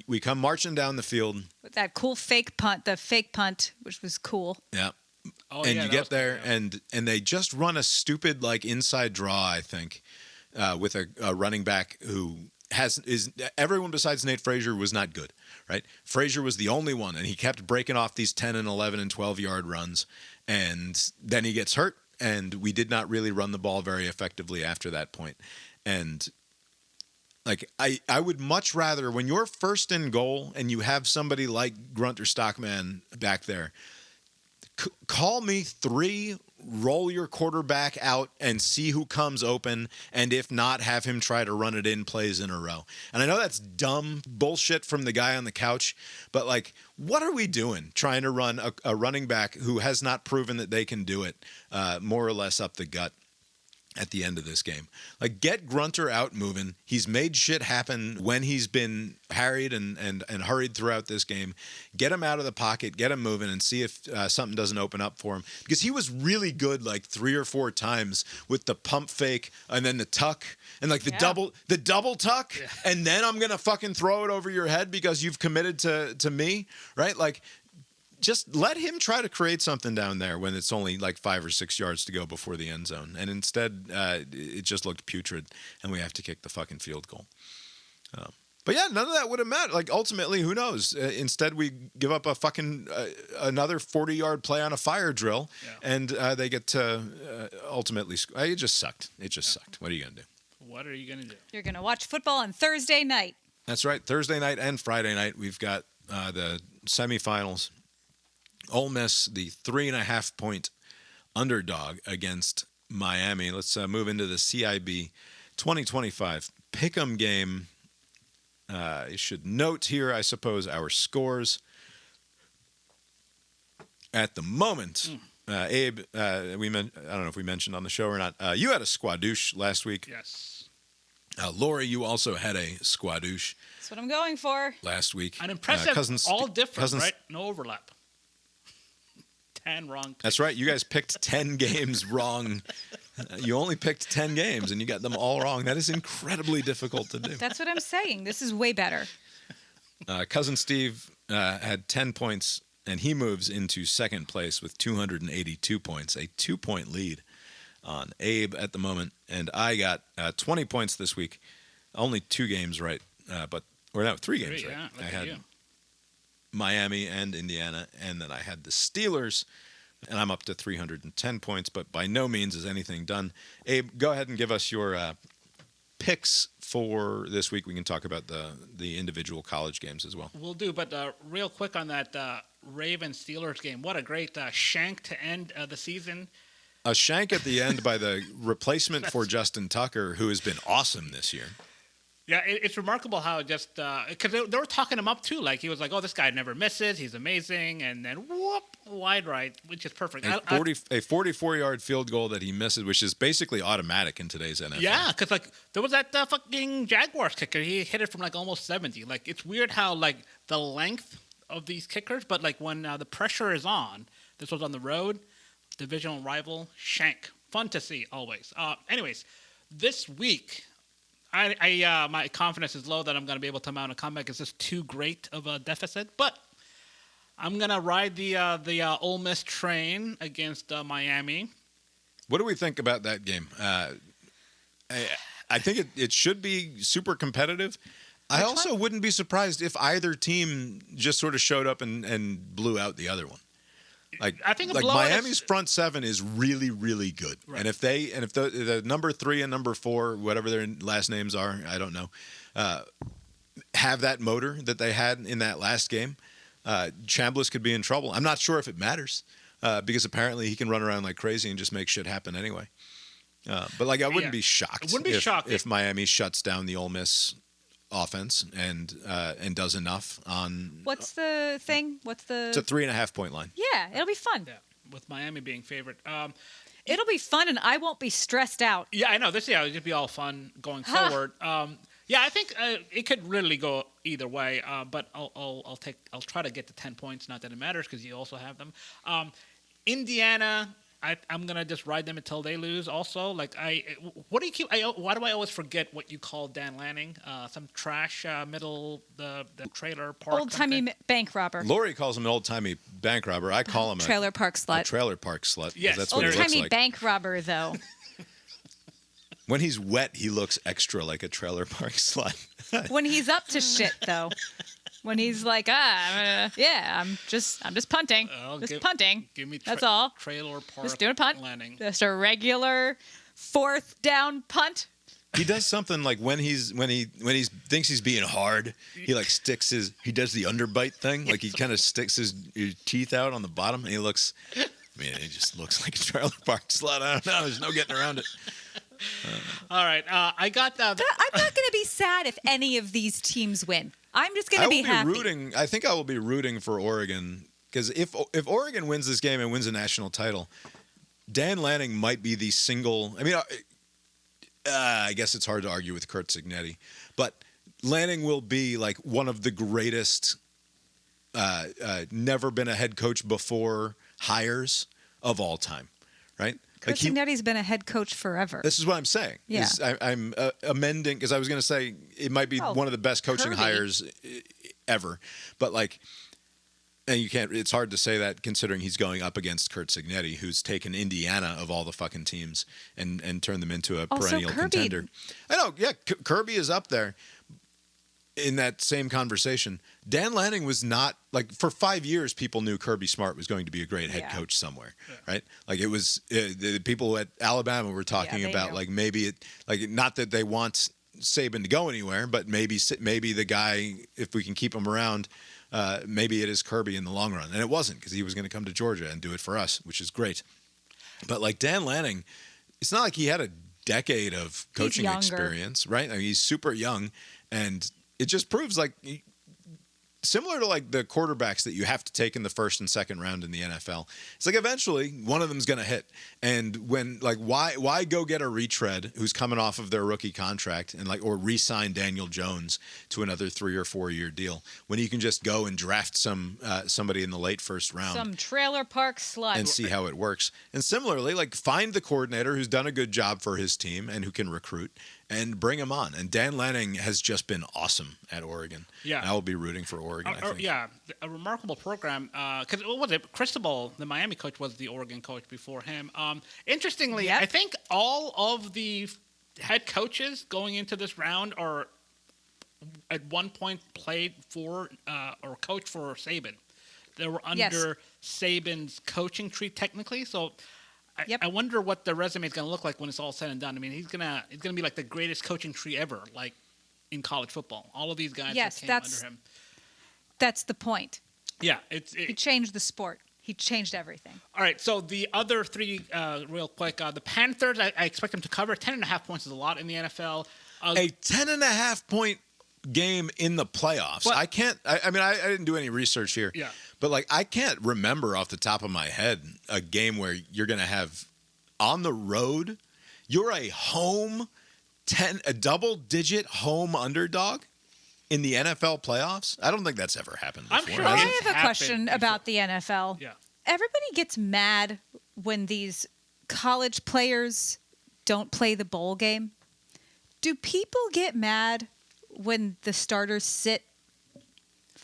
we come marching down the field With that cool fake punt, which was cool. yeah, Oh, and yeah, you that get was there cool, yeah. and they just run a stupid like inside draw, I think, with a running back who is everyone besides Nate Frazier was not good, right? Frazier was the only one, and he kept breaking off these 10 and 11 and 12-yard runs, and then he gets hurt, and we did not really run the ball very effectively after that point, and. Like, I would much rather, when you're first in goal and you have somebody like Grunter Stockman back there, call me 3, roll your quarterback out and see who comes open, and if not, have him try to run it in plays in a row. And I know that's dumb bullshit from the guy on the couch, but, like, what are we doing trying to run a running back who has not proven that they can do it more or less up the gut? At the end of this game, like get Grunter out moving. He's made shit happen when he's been harried and hurried throughout this game. Get him out of the pocket, get him moving, and see if something doesn't open up for him. Because he was really good like 3 or 4 times with the pump fake and then the tuck and like the double tuck, and then I'm gonna fucking throw it over your head because you've committed to me, right? Like. Just let him try to create something down there when it's only like 5 or 6 yards to go before the end zone. And instead, it just looked putrid, and we have to kick the fucking field goal. But yeah, none of that would have mattered. Like, ultimately, who knows? Instead, we give up a fucking another 40-yard play on a fire drill, and they get to ultimately it just sucked. It just sucked. What are you going to do? What are you going to do? You're going to watch football on Thursday night. That's right. Thursday night and Friday night, we've got the semifinals. Ole Miss, the 3.5-point underdog against Miami. Let's move into the CIB 2025 Pick'em game. You should note here, I suppose, our scores. At the moment, Abe, I don't know if we mentioned on the show or not, you had a squadouche last week. Yes. Lori, you also had a squadouche That's what I'm going for. last week. An impressive, all different, right? No overlap. 10 wrong picks. That's right. You guys picked 10 games wrong. You only picked 10 games, and you got them all wrong. That is incredibly difficult to do. That's what I'm saying. This is way better. Cousin Steve had 10 points, and he moves into second place with 282 points, a 2-point lead on Abe at the moment. And I got 20 points this week. Only 2 games right, or no, 3 games right. Yeah, I had you. Miami and Indiana, and then I had the Steelers, and I'm up to 310 points, but by no means is anything done. Abe, go ahead and give us your picks for this week. We can talk about the individual college games as well. We'll do, but real quick on that Ravens-Steelers game. What a great shank to end the season. A shank at the end by the replacement for Justin Tucker, who has been awesome this year. Yeah, it's remarkable how just because they were talking him up too. Like he was like, "Oh, this guy never misses. He's amazing." And then whoop, wide right, which is perfect. A 44-yard field goal that he misses, which is basically automatic in today's NFL. Yeah, because like there was that fucking Jaguars kicker. He hit it from like almost 70. Like it's weird how like the length of these kickers, but like when the pressure is on, this was on the road, divisional rival shank. Fun to see always. Anyways, this week. My confidence is low that I'm going to be able to mount a comeback. It's just too great of a deficit. But I'm going to ride the Ole Miss train against Miami. What do we think about that game? I think it should be super competitive. I also wouldn't be surprised if either team just sort of showed up and blew out the other one. I think Miami's front seven is really, really good, right. and if the number 3 and number 4, whatever their last names are, I don't know, have that motor that they had in that last game, Chambliss could be in trouble. I'm not sure if it matters because apparently he can run around like crazy and just make shit happen anyway. But like I wouldn't be shocked. It wouldn't be shocked if Miami shuts down the Ole Miss offense and does enough on. What's the thing? What's the? It's a 3.5 point line. Yeah, it'll be fun. Yeah, with Miami being favorite. It'll be fun, and I won't be stressed out. Yeah, I know. It'll just be all fun going forward. Yeah, I think it could really go either way. But I'll try to get to 10 points. Not that it matters because you also have them. Indiana, I'm gonna just ride them until they lose. Also, like why do I always forget what you call Dan Lanning? Some trash middle the trailer park. Old timey bank robber. Lori calls him an old timey bank robber. I call him Trailer park slut. a trailer park slut. 'Cause Yes. that's what Old he looks timey like. bank robber, though. When he's wet, he looks extra like a trailer park slut. When he's up to shit, though. When he's like, I'm just punting. Punting. Give me That's all. Trailer park. Just doing a punt. Landing. Just a regular 4th down punt. He does something like when he thinks he's being hard, he like he does the underbite thing, like he kind of sticks his teeth out on the bottom, and he just looks like a trailer park slut. I don't know. There's no getting around it. All right, I got that. I'm not going to be sad if any of these teams win. I'm just going to be happy. I think I will be rooting for Oregon because if Oregon wins this game and wins a national title, Dan Lanning might be the single. I mean, I guess it's hard to argue with Curt Cignetti, but Lanning will be like one of the greatest, never been a head coach before hires of all time, right? Curt Cignetti's been a head coach forever. This is what I'm saying. Yeah. I'm amending because I was going to say it might be one of the best coaching hires ever, but like, and you can't. It's hard to say that considering he's going up against Curt Cignetti, who's taken Indiana of all the fucking teams and turned them into a perennial contender. I know. Yeah, Kirby is up there in that same conversation. Dan Lanning was not like for 5 years. People knew Kirby Smart was going to be a great head coach somewhere, right? Like it was the people at Alabama were talking about like maybe not that they want Saban to go anywhere, but maybe the guy, if we can keep him around, maybe it is Kirby in the long run. And it wasn't because he was going to come to Georgia and do it for us, which is great. But like Dan Lanning, it's not like he had a decade of coaching experience, right? I mean, he's super young, and it just proves like similar to like the quarterbacks that you have to take in the first and second round in the NFL. It's like eventually one of them's going to hit. And when like why go get a retread who's coming off of their rookie contract and like or re-sign Daniel Jones to another 3 or 4 year deal when you can just go and draft somebody in the late first round. Some trailer park slut. And see how it works. And similarly, like find the coordinator who's done a good job for his team and who can recruit and bring him on. And Dan Lanning has just been awesome at Oregon. Yeah. And I will be rooting for Oregon, I think. Yeah, a remarkable program. Because what was it? Cristobal, the Miami coach, was the Oregon coach before him. Interestingly, I think all of the head coaches going into this round are at one point played for or coached for Saban. They were under Saban's coaching tree technically. So I wonder what the resume is going to look like when it's all said and done. I mean, it's gonna be like the greatest coaching tree ever, like in college football. All of these guys that came under him. That's the point. Yeah, he changed the sport. He changed everything. All right, so the other three, real quick, the Panthers. I expect them to cover 10.5 points is a lot in the NFL. A 10.5 point game in the playoffs. What? I can't. I mean, I didn't do any research here. Yeah. But like, I can't remember off the top of my head a game where you're going to have on the road. You're a double-digit home underdog in the NFL playoffs. I don't think that's ever happened before. I'm sure. I have a question about the NFL. Yeah. Everybody gets mad when these college players don't play the bowl game. Do people get mad when the starters sit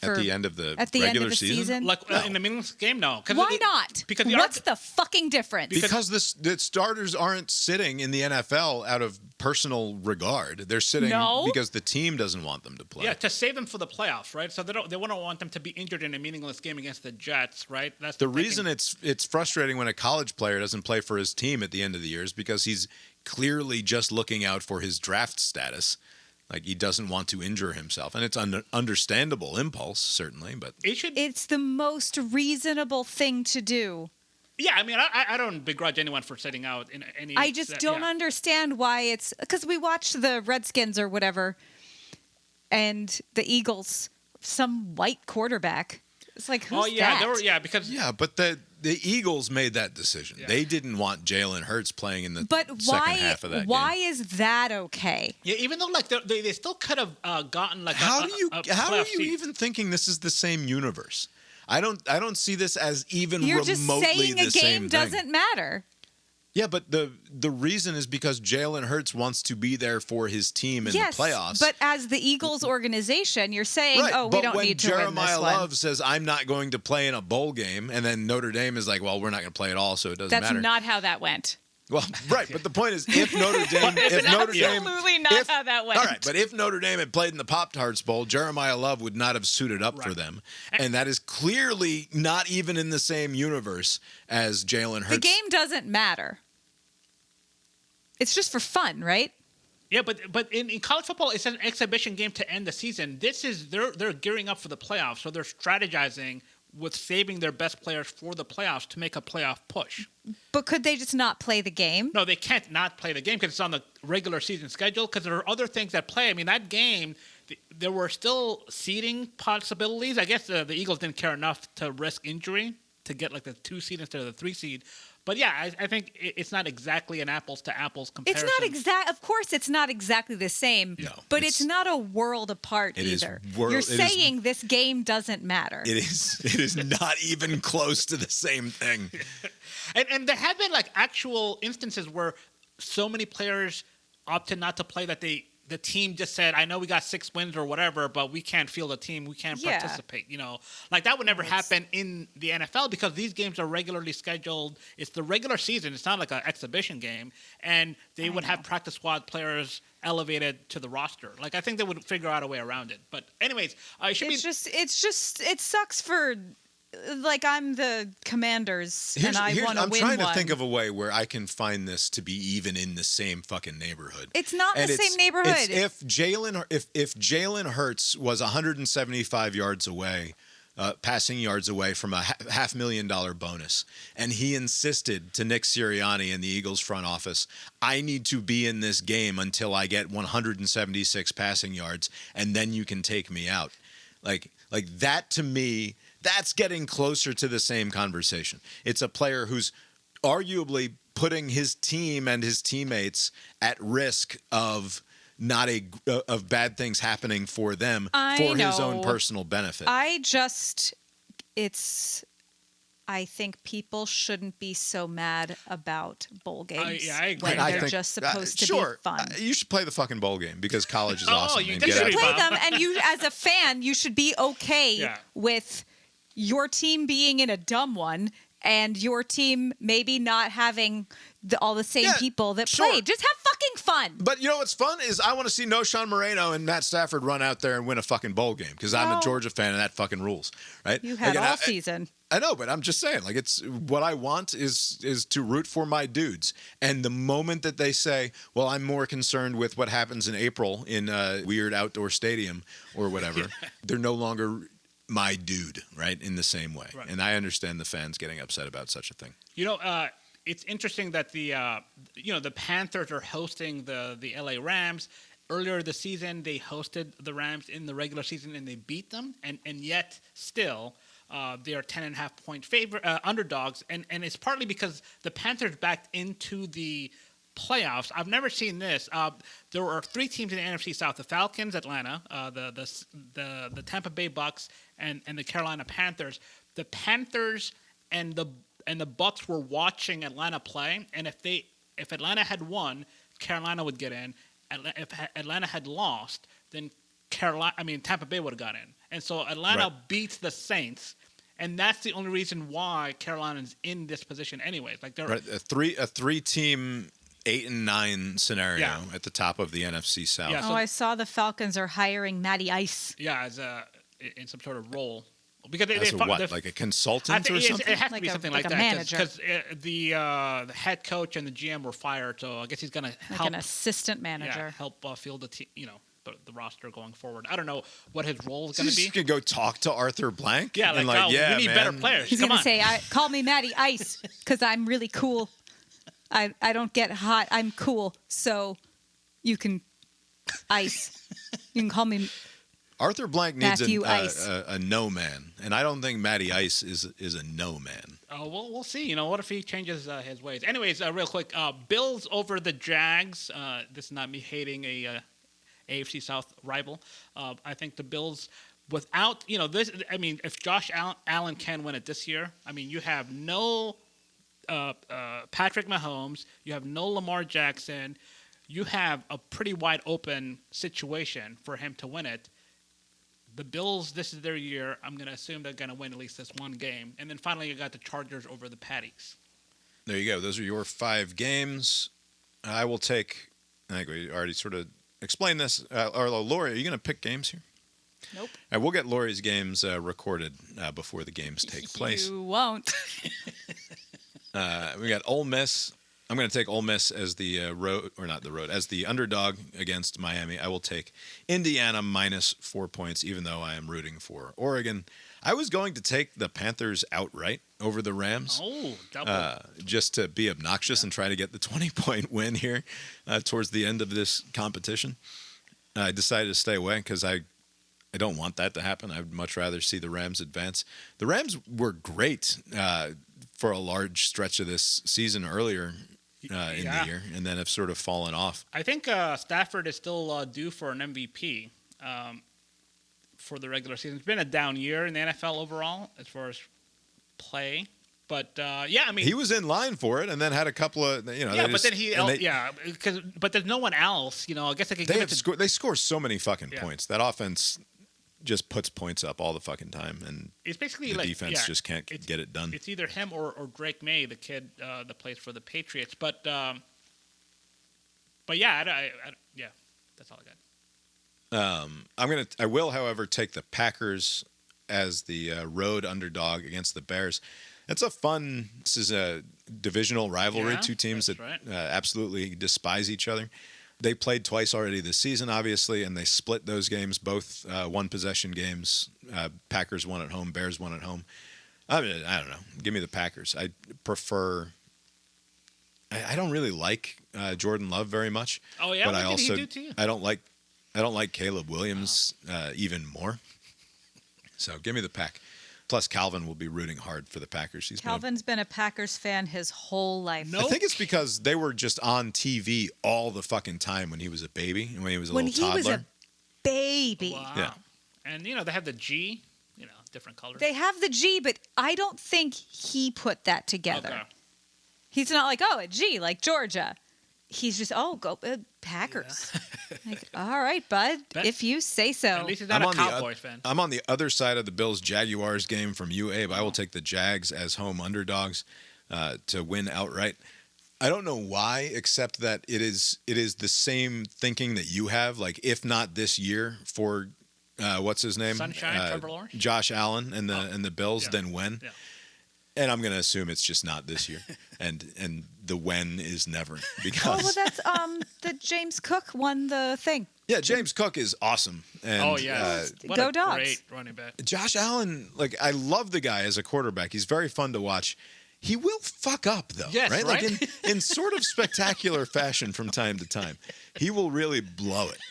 at the end of the regular season? Like in the meaningless game? No. Why not? Because what's the fucking difference? Because the starters aren't sitting in the NFL out of personal regard. They're sitting because the team doesn't want them to play. Yeah, to save them for the playoffs, right? So they wouldn't want them to be injured in a meaningless game against the Jets, right? That's the reason it's frustrating when a college player doesn't play for his team at the end of the year is because he's clearly just looking out for his draft status. Like, he doesn't want to injure himself. And it's an understandable impulse, certainly. But it's the most reasonable thing to do. Yeah, I mean, I don't begrudge anyone for sitting out in any... I just don't understand why it's... Because we watched the Redskins or whatever, and the Eagles, some white quarterback. It's like, who's that? Because but the Eagles made that decision. Yeah. They didn't want Jalen Hurts playing in the But second half of that why game. is that okay? Yeah, even though like they still could have gotten like How a are you playoff seed. even thinking this is the same universe? I don't see this as even You're remotely just saying the a same game thing. doesn't matter. Yeah, but the reason is because Jalen Hurts wants to be there for his team in Yes, the playoffs. but as the Eagles organization, you're saying, right, oh, we but don't when need to win this Jeremiah one. Love says, I'm not going to play in a bowl game, and then Notre Dame is like, well, we're not going to play at all, so it doesn't That's matter. not how that went. Well, right, but the point is, if Notre Dame, Absolutely not how that went. All right, but if Notre Dame had played in the Pop-Tarts Bowl, Jeremiah Love would not have suited up for them, and that is clearly not even in the same universe as Jalen Hurts. The game doesn't matter. It's just for fun, right? Yeah, but in college football, it's an exhibition game to end the season. This is they're gearing up for the playoffs, so they're strategizing with saving their best players for the playoffs to make a playoff push. But could they just not play the game? No, they can't not play the game because it's on the regular season schedule because there are other things at play. I mean, that game, there were still seeding possibilities. I guess the Eagles didn't care enough to risk injury to get like the 2 seed instead of the 3 seed. But yeah, I think it's not exactly an apples to apples comparison. It's not Of course, it's not exactly the same. No, but it's not a world apart it is either. world- You're it is- saying this game doesn't matter. It is not even close to the same thing. And there have been like actual instances where so many players opted not to play that the team just said, I know we got 6 wins or whatever, but we can't field a team. We can't participate. You know, like that would never happen in the NFL because these games are regularly scheduled. It's the regular season. It's not like an exhibition game. And they would have practice squad players elevated to the roster. Like I think they would figure out a way around it. But anyways, it sucks for, like, I'm the Commanders and I want to win I'm trying one. to think of a way where I can find this to be even in the same fucking neighborhood. It's not in the same neighborhood. If Jalen Hurts was 175 yards away, passing yards away from a $500,000 bonus, and he insisted to Nick Sirianni and the Eagles front office, I need to be in this game until I get 176 passing yards, and then you can take me out. Like that to me. That's getting closer to the same conversation. It's a player who's arguably putting his team and his teammates at risk of of bad things happening for them for his own personal benefit. I think people shouldn't be so mad about bowl games I agree. when they're just supposed to be fun. You should play the fucking bowl game because college is awesome. You and did get You out should there. play them, and you, as a fan, you should be okay with your team being in a dumb one and your team maybe not having all the same people that played. Just have fucking fun. But you know what's fun is I want to see Noshawn Moreno and Matt Stafford run out there and win a fucking bowl game because I'm a Georgia fan and that fucking rules, right? You had all season. I know, but I'm just saying, like, it's what I want is to root for my dudes. And the moment that they say, well, I'm more concerned with what happens in April in a weird outdoor stadium or whatever, they're no longer my dude, right, in the same way. Right. And I understand the fans getting upset about such a thing. You know, it's interesting that the Panthers are hosting the LA Rams. Earlier this season, they hosted the Rams in the regular season and they beat them, and yet still they are 10.5-point underdogs, and it's partly because the Panthers backed into the playoffs. I've never seen this. There are 3 teams in the NFC South: the Falcons, Atlanta, the Tampa Bay Bucks, and the Carolina Panthers. The Panthers and the Bucks were watching Atlanta play, and if Atlanta had won, Carolina would get in. If Atlanta had lost, then Tampa Bay would have got in. And so Atlanta beats the Saints, and that's the only reason why Carolina's in this position anyways. Like they're a 3-team 8-9 scenario at the top of the NFC South. Yeah, so I saw the Falcons are hiring Matty Ice. Yeah, as in some sort of role. Because like a consultant or something? It has to be something like a that. manager. Because the head coach and the GM were fired, so I guess he's going to help. An assistant manager. Help field the team, the roster going forward. I don't know what his role is going to be. You could go talk to Arthur Blank. Yeah, and we need better players. He's going to say, call me Matty Ice because I'm really cool. I don't get hot. I'm cool. So you can ice. You can call me Arthur Blank needs Matthew Ice. a no man, and I don't think Matty Ice is a no man. Oh, well, we'll see. What if he changes his ways? Anyways, real quick, Bills over the Jags. This is not me hating a AFC South rival. I think the Bills, without this, I mean, if Josh Allen can win it this year, I mean, you have no Patrick Mahomes, you have no Lamar Jackson, you have a pretty wide open situation for him to win it. The Bills, this is their year. I'm going to assume they're going to win at least this one game. And then finally, you got the Chargers over the Patties. There you go. Those are your 5 games. I will take, I think we already sort of explained this. Or Lori, are you going to pick games here? Nope. We'll get Lori's games recorded before the games take place. You won't. We got Ole Miss. I'm going to take Ole Miss as the as the underdog against Miami. I will take Indiana minus 4 points, even though I am rooting for Oregon. I was going to take the Panthers outright over the Rams. Oh, double. Just to be obnoxious and try to get the 20-point win here towards the end of this competition. I decided to stay away because I don't want that to happen. I'd much rather see the Rams advance. The Rams were great for a large stretch of this season earlier in the year, and then have sort of fallen off. I think Stafford is still due for an MVP for the regular season. It's been a down year in the NFL overall as far as play. But I mean, he was in line for it, and then had a couple of but there's no one else. I guess I could give it to. They score so many fucking points. That offense just puts points up all the fucking time, and it's basically the defense just can't get it done. It's either him or Drake May, the kid that plays for the Patriots. But yeah, that's all I got. I will, however, take the Packers as the road underdog against the Bears. This is a divisional rivalry. Yeah, 2 teams that right. Absolutely despise each other. They played twice already this season, obviously, and they split those games, both one-possession games. Packers won at home, Bears won at home. I mean, I don't know. Give me the Packers. I prefer. I don't really like Jordan Love very much. Oh yeah, but what did he do to you? I don't like Caleb Williams even more. So give me the Pack. Plus, Calvin will be rooting hard for the Packers. Calvin's been a Packers fan his whole life. Nope. I think it's because they were just on TV all the fucking time when he was a baby and when he was a little toddler. When he was a baby. Wow. Yeah. And they have the G, different colors. They have the G, but I don't think he put that together. Okay. He's not like, a G, like Georgia. He's just, go Packers. Yeah. Like, all right, bud, if you say so. At least he's not a Cowboys fan. I'm on the other side of the Bills-Jaguars game from you, Abe. I will take the Jags as home underdogs to win outright. I don't know why, except that it is the same thinking that you have. Like, if not this year for what's his name, Sunshine, Trevor Lawrence, Josh Allen, and the Bills, then when? Yeah. And I'm going to assume it's just not this year, and the when is never because. that's the James Cook won the thing. Yeah, James Cook is awesome. And, What Go a Dogs. great running back. Josh Allen, I love the guy as a quarterback. He's very fun to watch. He will fuck up though, yes, right? right? Like in sort of spectacular fashion from time to time. He will really blow it.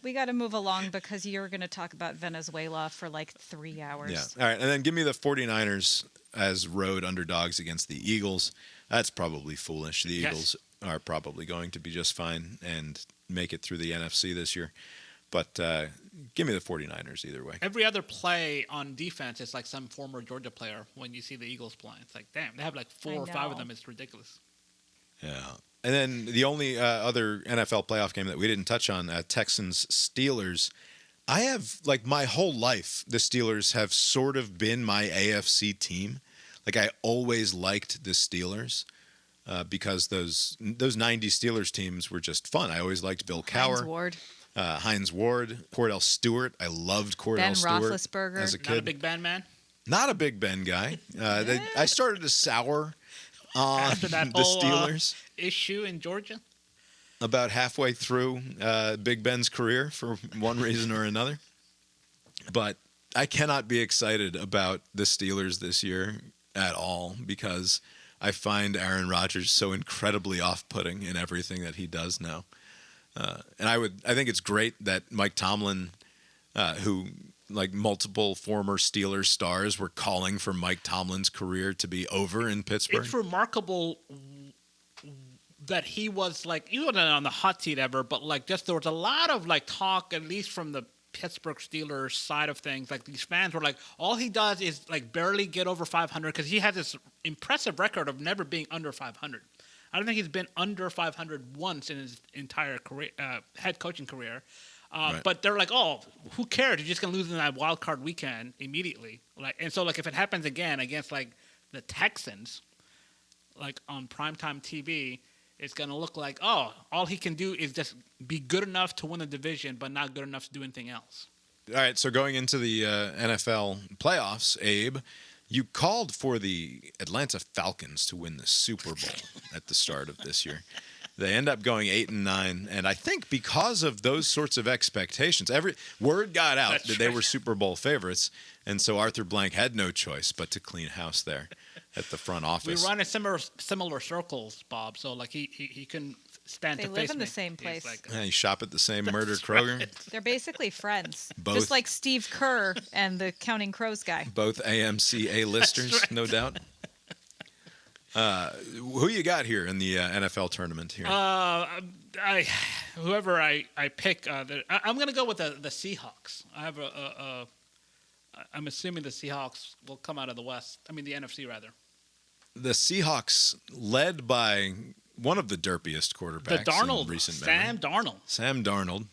We got to move along because you're going to talk about Venezuela for 3 hours. Yeah. All right, and then give me the 49ers as road underdogs against the Eagles. That's probably foolish. The Eagles are probably going to be just fine and make it through the NFC this year. But give me the 49ers either way. Every other play on defense is like some former Georgia player when you see the Eagles playing. It's like, damn, they have 4 or 5 of them. It's ridiculous. Yeah. And then the only other NFL playoff game that we didn't touch on, Texans-Steelers. I have, my whole life, the Steelers have sort of been my AFC team. I always liked the Steelers because those 90s Steelers teams were just fun. I always liked Bill Cowher. Hines Ward, Cordell Stewart. I loved Cordell Stewart Roethlisberger. as a kid. Not a Big Ben man? Not a Big Ben guy. I started to sour on After that the whole Steelers. Issue in Georgia? About halfway through Big Ben's career for one reason or another. But I cannot be excited about the Steelers this year at all because I find Aaron Rodgers so incredibly off-putting in everything that he does now. And I think it's great that Mike Tomlin who, like multiple former Steelers stars, were calling for Mike Tomlin's career to be over in Pittsburgh. It's remarkable that he was like, he wasn't on the hot seat ever, but like just there was a lot of like talk, at least from the Pittsburgh Steelers side of things. Like these fans were like, all he does is like barely get over 500 because he has this impressive record of never being under 500. I don't think he's been under 500 once in his entire career, head coaching career. Right. But they're like, oh, who cares? You're just gonna lose in that wild card weekend immediately. Like, and so like if it happens again against like the Texans, like on primetime TV, it's going to look like, oh, all he can do is just be good enough to win the division, but not good enough to do anything else. All right, so going into the NFL playoffs, Abe, you called for the Atlanta Falcons to win the Super Bowl at the start of this year. They end up going 8-9, and I think because of those sorts of expectations, every word got out that they were Super Bowl favorites, and so Arthur Blank had no choice but to clean house there at the front office. We run in similar circles, Bob. So like he couldn't stand to face me. They live in the same place. Like, Yeah, you shop at the same Murder Kroger. right. They're basically friends. Both. Just like Steve Kerr and the Counting Crows guy. Both AMC A-listers, That's right. no doubt. Who you got here in the NFL tournament here? Whoever I pick, I'm going to go with the Seahawks. I have I'm assuming the Seahawks will come out of the West. I mean the NFC rather. The Seahawks, led by one of the derpiest The quarterbacks Darnold, in recent Sam memory. Darnold. Sam Darnold.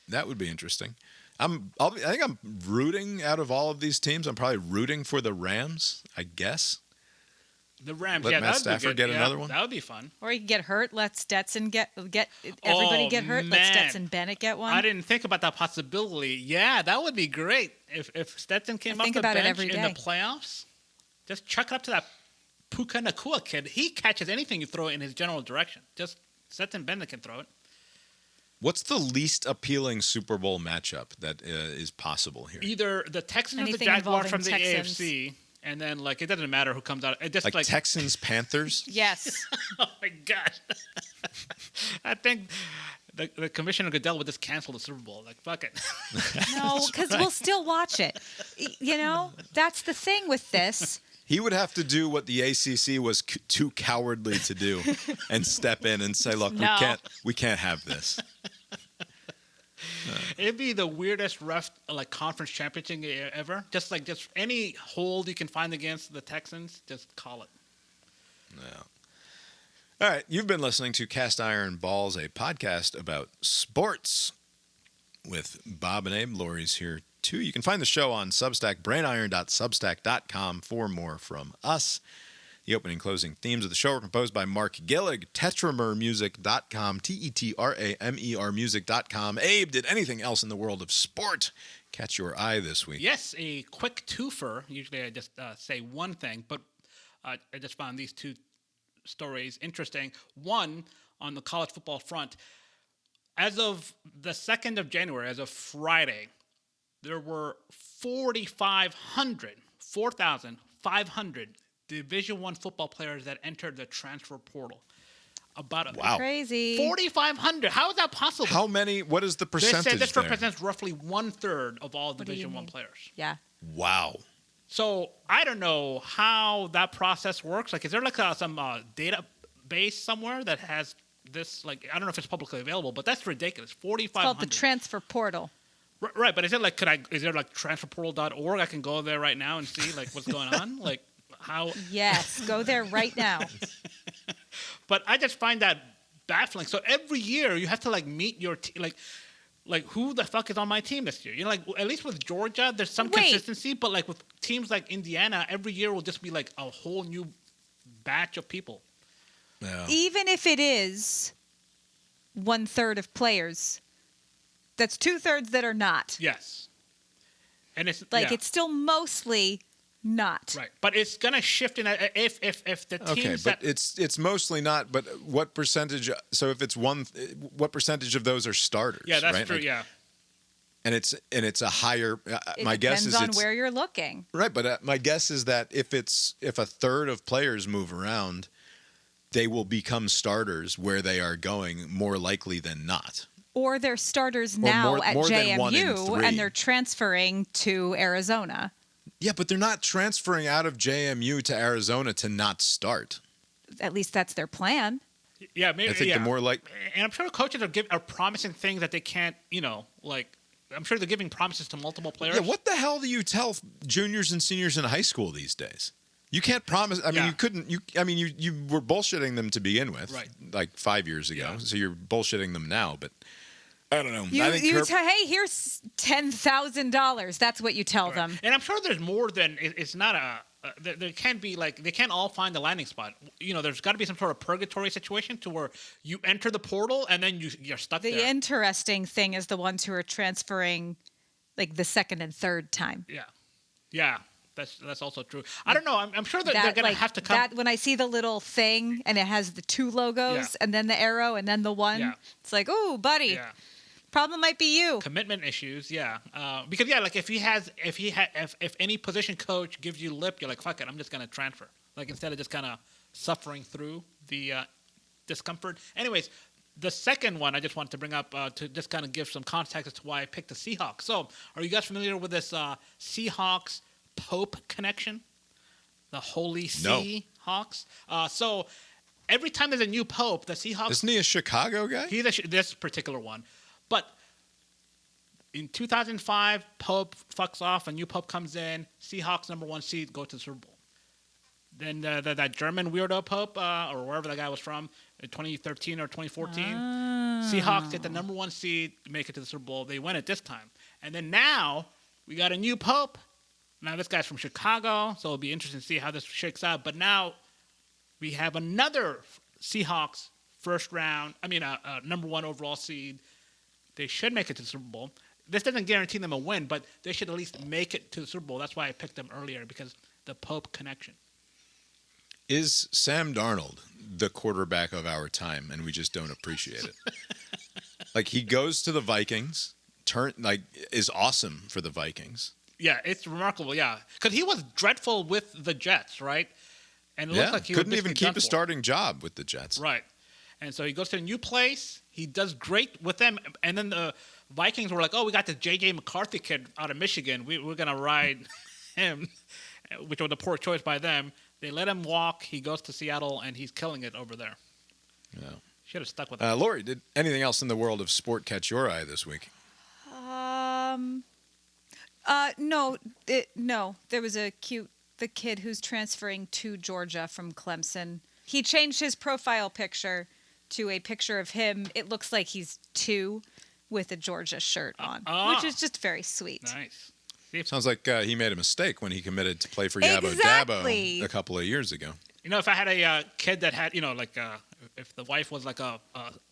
That would be interesting. I think I'm rooting out of all of these teams. I'm probably rooting for the Rams, I guess. The Rams, Let yeah, Matt that would be Stafford good. get Yeah, another one? That would be fun. Or he could get hurt. Let Stetson get everybody Oh, get hurt. man. Let Stetson Bennett get one. I didn't think about that possibility. Yeah, that would be great if Stetson came I off think the about it bench every in the day. playoffs. Just chuck it up to that Puka Nakua kid. He catches anything you throw in his general direction. Just Stetson Bennett can throw it. What's the least appealing Super Bowl matchup that is possible here? Either the Texans or the Anything Jaguars from involving the Texans. AFC, and then like it doesn't matter who comes out. It just Like Texans, Panthers? Yes. Oh my god! I think the commissioner Goodell would just cancel the Super Bowl. Like fuck it. No, because we'll still watch it. You know, that's the thing with this. He would have to do what the ACC was too cowardly to do and step in and say, look, No. we can't have this. It'd be the weirdest ref like conference championship ever. Just any hold you can find against the Texans, just call it. No. All right, you've been listening to Cast Iron Balls, a podcast about sports with Bob and Abe. Lori's here too. You can find the show on Substack, brainiron.substack.com for more from us. The opening and closing themes of the show are composed by Mark Gillig, tetramermusic.com, Tetramer music.com. Abe, did anything else in the world of sport catch your eye this week? Yes, a quick twofer. Usually I just say one thing, but I just found these two stories interesting. One, on the college football front, as of the 2nd of January, as of Friday, there were 4,500 Division I football players that entered the transfer portal. Wow. Crazy. 4,500. How is that possible? How many? What is the They percentage said this there? represents roughly 1/3 of all do you Division I mean? players. Yeah. Wow. So I don't know how that process works. Like, is there like some database somewhere that has this? Like, I don't know if it's publicly available, but that's ridiculous. It's called 4,500. the transfer portal. Right, but is it like is there like transferportal.org? I can go there right now and see like what's going on, like how. Yes, go there right now. But I just find that baffling. So every year you have to like meet your like who the fuck is on my team this year? You know, like at least with Georgia, there's some Wait. consistency, but like with teams like Indiana, every year will just be like a whole new batch of people. Yeah. Even if it is 1/3 of players, that's 2/3 that are not. Yes, and it's Like yeah. it's still mostly not. Right, but it's gonna shift in if the teams Okay, that but it's mostly not. But what percentage? So if it's what percentage of those are starters? yeah, that's right? true. Like, Yeah, and it's a higher. It my guess depends is on it's where you're looking. right. But my guess is that if a third of players move around, they will become starters where they are going more likely than not. Or they're starters now at more than one in JMU, three. and they're transferring to Arizona. Yeah, but they're not transferring out of JMU to Arizona to not start. At least that's their plan. Yeah, maybe. I think the more like and I'm sure coaches are promising things that they can't, I'm sure they're giving promises to multiple players. Yeah, what the hell do you tell juniors and seniors in high school these days? You can't promise. I mean, you couldn't. You were bullshitting them to begin with, right? Like 5 years ago. Yeah. So you're bullshitting them now. But I don't know. Hey, here's $10,000. That's what you tell them. And I'm sure there's more than it's not a. There can't be they can't all find the landing spot. There's got to be some sort of purgatory situation to where you enter the portal and then you're stuck there. The interesting thing is the ones who are transferring, like the second and third time. Yeah. That's also true. I don't know. I'm sure that they're going to have to come. When I see the little thing and it has the two logos and then the arrow and then the one, it's like, oh, buddy. Yeah. Problem might be you. Commitment issues, because like if any position coach gives you lip, you're like, fuck it, I'm just gonna transfer. Like instead of just kind of suffering through the discomfort. Anyways, the second one I just wanted to bring up to just kind of give some context as to why I picked the Seahawks. So, are you guys familiar with this Seahawks Pope connection? The Holy See Hawks. So every time there's a new Pope, the Seahawks. Isn't he a Chicago guy? He's this particular one. But in 2005, Pope fucks off, a new Pope comes in, Seahawks #1 seed, go to the Super Bowl. Then that German weirdo Pope, or wherever that guy was from, in 2013 or 2014, Seahawks get the #1 seed, make it to the Super Bowl. They win it this time. And then now, we got a new Pope. Now this guy's from Chicago, so it'll be interesting to see how this shakes out. But now, we have another Seahawks first round, #1 overall seed. They should make it to the Super Bowl. This doesn't guarantee them a win, but they should at least make it to the Super Bowl. That's why I picked them earlier, because the Pope connection. Is Sam Darnold the quarterback of our time, and we just don't appreciate it? Like, he goes to the Vikings, is awesome for the Vikings. Yeah, it's remarkable, because he was dreadful with the Jets, right? And it looked like he couldn't would even keep a starting job with the Jets. Right. And so he goes to a new place. He does great with them. And then the Vikings were like, oh, we got this J.J. McCarthy kid out of Michigan. We're going to ride him, which was a poor choice by them. They let him walk. He goes to Seattle, and he's killing it over there. Yeah. Should have stuck with him. Lori, did anything else in the world of sport catch your eye this week? No. There was the kid who's transferring to Georgia from Clemson. He changed his profile picture to a picture of him. It looks like he's 2 with a Georgia shirt on, which is just very sweet. Nice. Sounds like he made a mistake when he committed to play for Yabo Dabo a couple of years ago. If I had a kid that had, if the wife was like a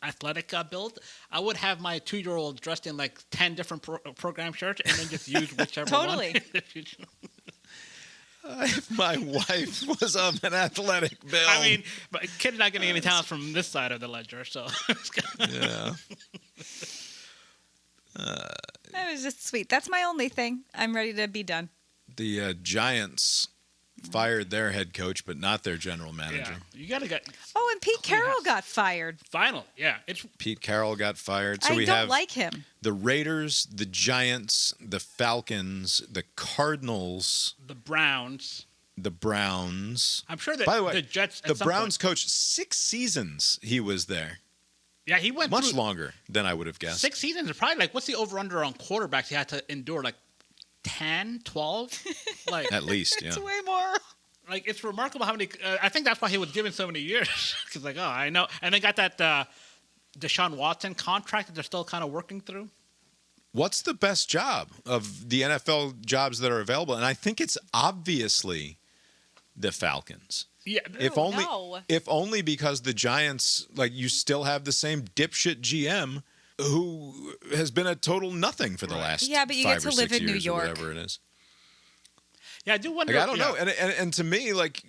athletic build, I would have my 2-year-old dressed in like 10 different program shirts and then just use whichever one. Totally. If my wife was of an athletic build. I mean, but kid's not getting any talents from this side of the ledger, so. Yeah. That was just sweet. That's my only thing. I'm ready to be done. The Giants fired their head coach, but not their general manager. Yeah. You gotta get. Oh, and Pete Carroll got fired. Finally, yeah. Pete Carroll got fired. So I we don't have like him. The Raiders, the Giants, the Falcons, the Cardinals, the Browns. I'm sure that by the way, the Jets. The Browns coached 6 seasons. He was there. Yeah, he went much longer than I would have guessed. 6 seasons are probably like, what's the over/under on quarterbacks he had to endure? Like 10, 12? Like at least, yeah. It's way more. Like, it's remarkable how many. I think that's why he was given so many years. Because like, oh, I know, and they got that Deshaun Watson contract that they're still kind of working through. What's the best job of the NFL jobs that are available? And I think it's obviously the Falcons. Yeah, if only because the Giants, like, you still have the same dipshit GM who has been a total nothing for the last but you 5 get to or live 6 in New years York. or whatever it is. Yeah, I do wonder. Like, I don't know, and to me, like,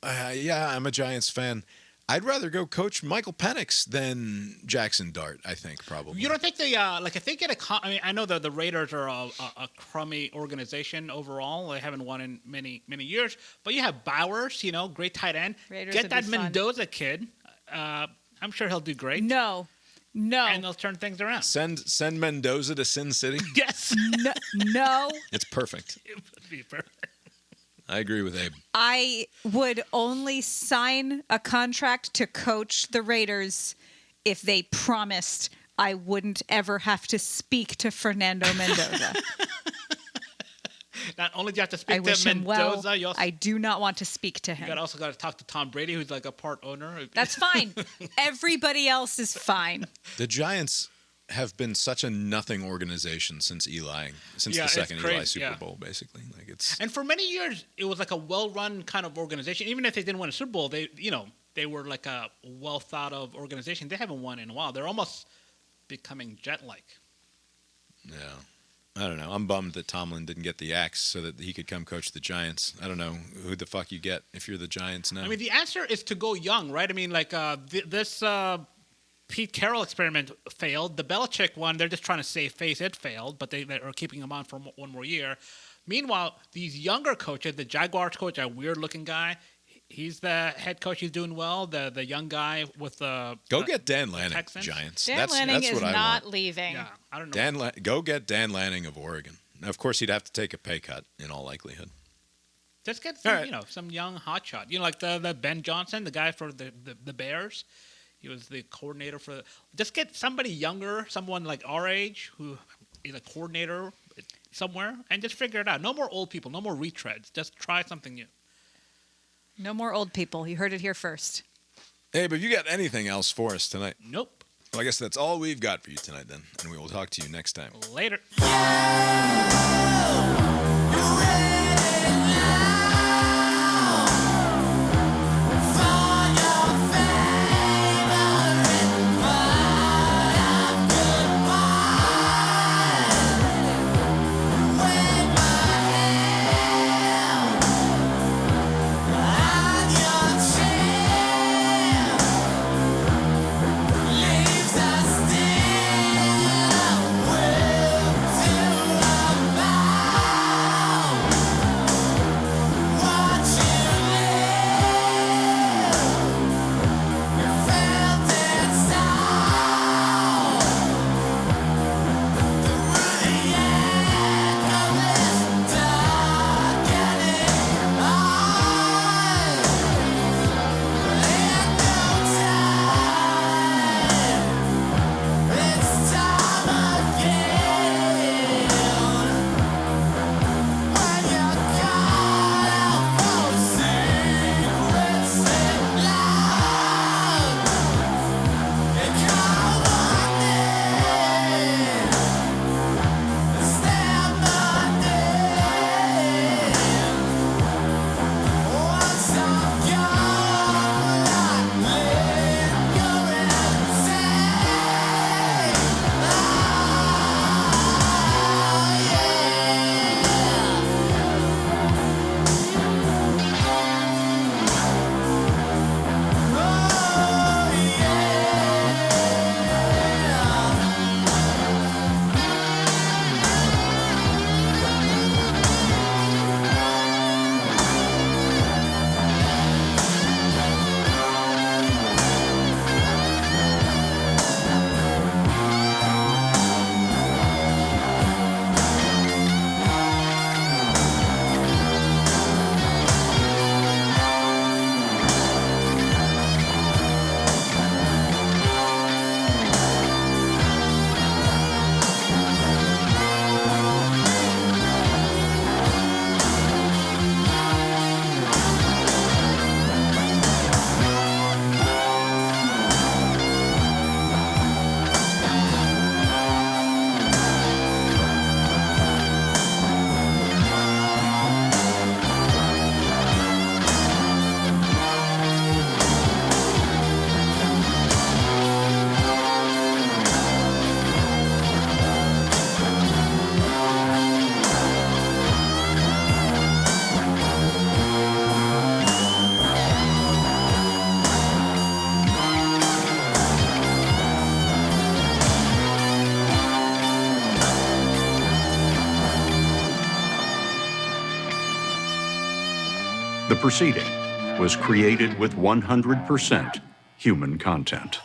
I'm a Giants fan. I'd rather go coach Michael Penix than Jackson Dart. I think probably. You don't think they if they get I mean, I know the Raiders are a crummy organization overall. They haven't won in many years. But you have Bowers, great tight end. Raiders get that would be fun. Mendoza kid. I'm sure he'll do great. No. No. And they'll turn things around. Send Mendoza to Sin City. Yes. No. It's perfect. It would be perfect. I agree with Abe. I would only sign a contract to coach the Raiders if they promised I wouldn't ever have to speak to Fernando Mendoza. Not only do you have to I speak wish to him well. Mendoza, you also I do not want to speak to him. also got to talk to Tom Brady, who's like a part owner. That's fine. Everybody else is fine. The Giants have been such a nothing organization since the it's second crazy, Eli Super yeah. Bowl, basically. Like it's And for many years, it was like a well-run kind of organization. Even if they didn't win a Super Bowl, they were like a well thought of organization. They haven't won in a while. They're almost becoming jet-like. yeah. I don't know. I'm bummed that Tomlin didn't get the axe so that he could come coach the Giants. I don't know who the fuck you get if you're the Giants now. I mean, the answer is to go young, right? I mean, like this Pete Carroll experiment failed. The Belichick one, they're just trying to save face. It failed, but they are keeping him on for one more year. Meanwhile, these younger coaches, the Jaguars coach, a weird-looking guy, he's the head coach. He's doing well. The young guy with the Go get Dan Lanning, Texans. Giants. Dan that's Lanning that's is what I not want. leaving. Yeah, I don't know. Go get Dan Lanning of Oregon. Now, of course, he'd have to take a pay cut in all likelihood. Just get some, All right. some young hotshot. Like the Ben Johnson, the guy for the Bears. He was the coordinator for. Just get somebody younger, someone like our age, who is a coordinator somewhere, and just figure it out. No more old people. No more retreads. Just try something new. No more old people. You heard it here first. Hey, but you got anything else for us tonight? Nope. Well, I guess that's all we've got for you tonight, then, and we will talk to you next time. Later. The proceeding was created with 100% human content.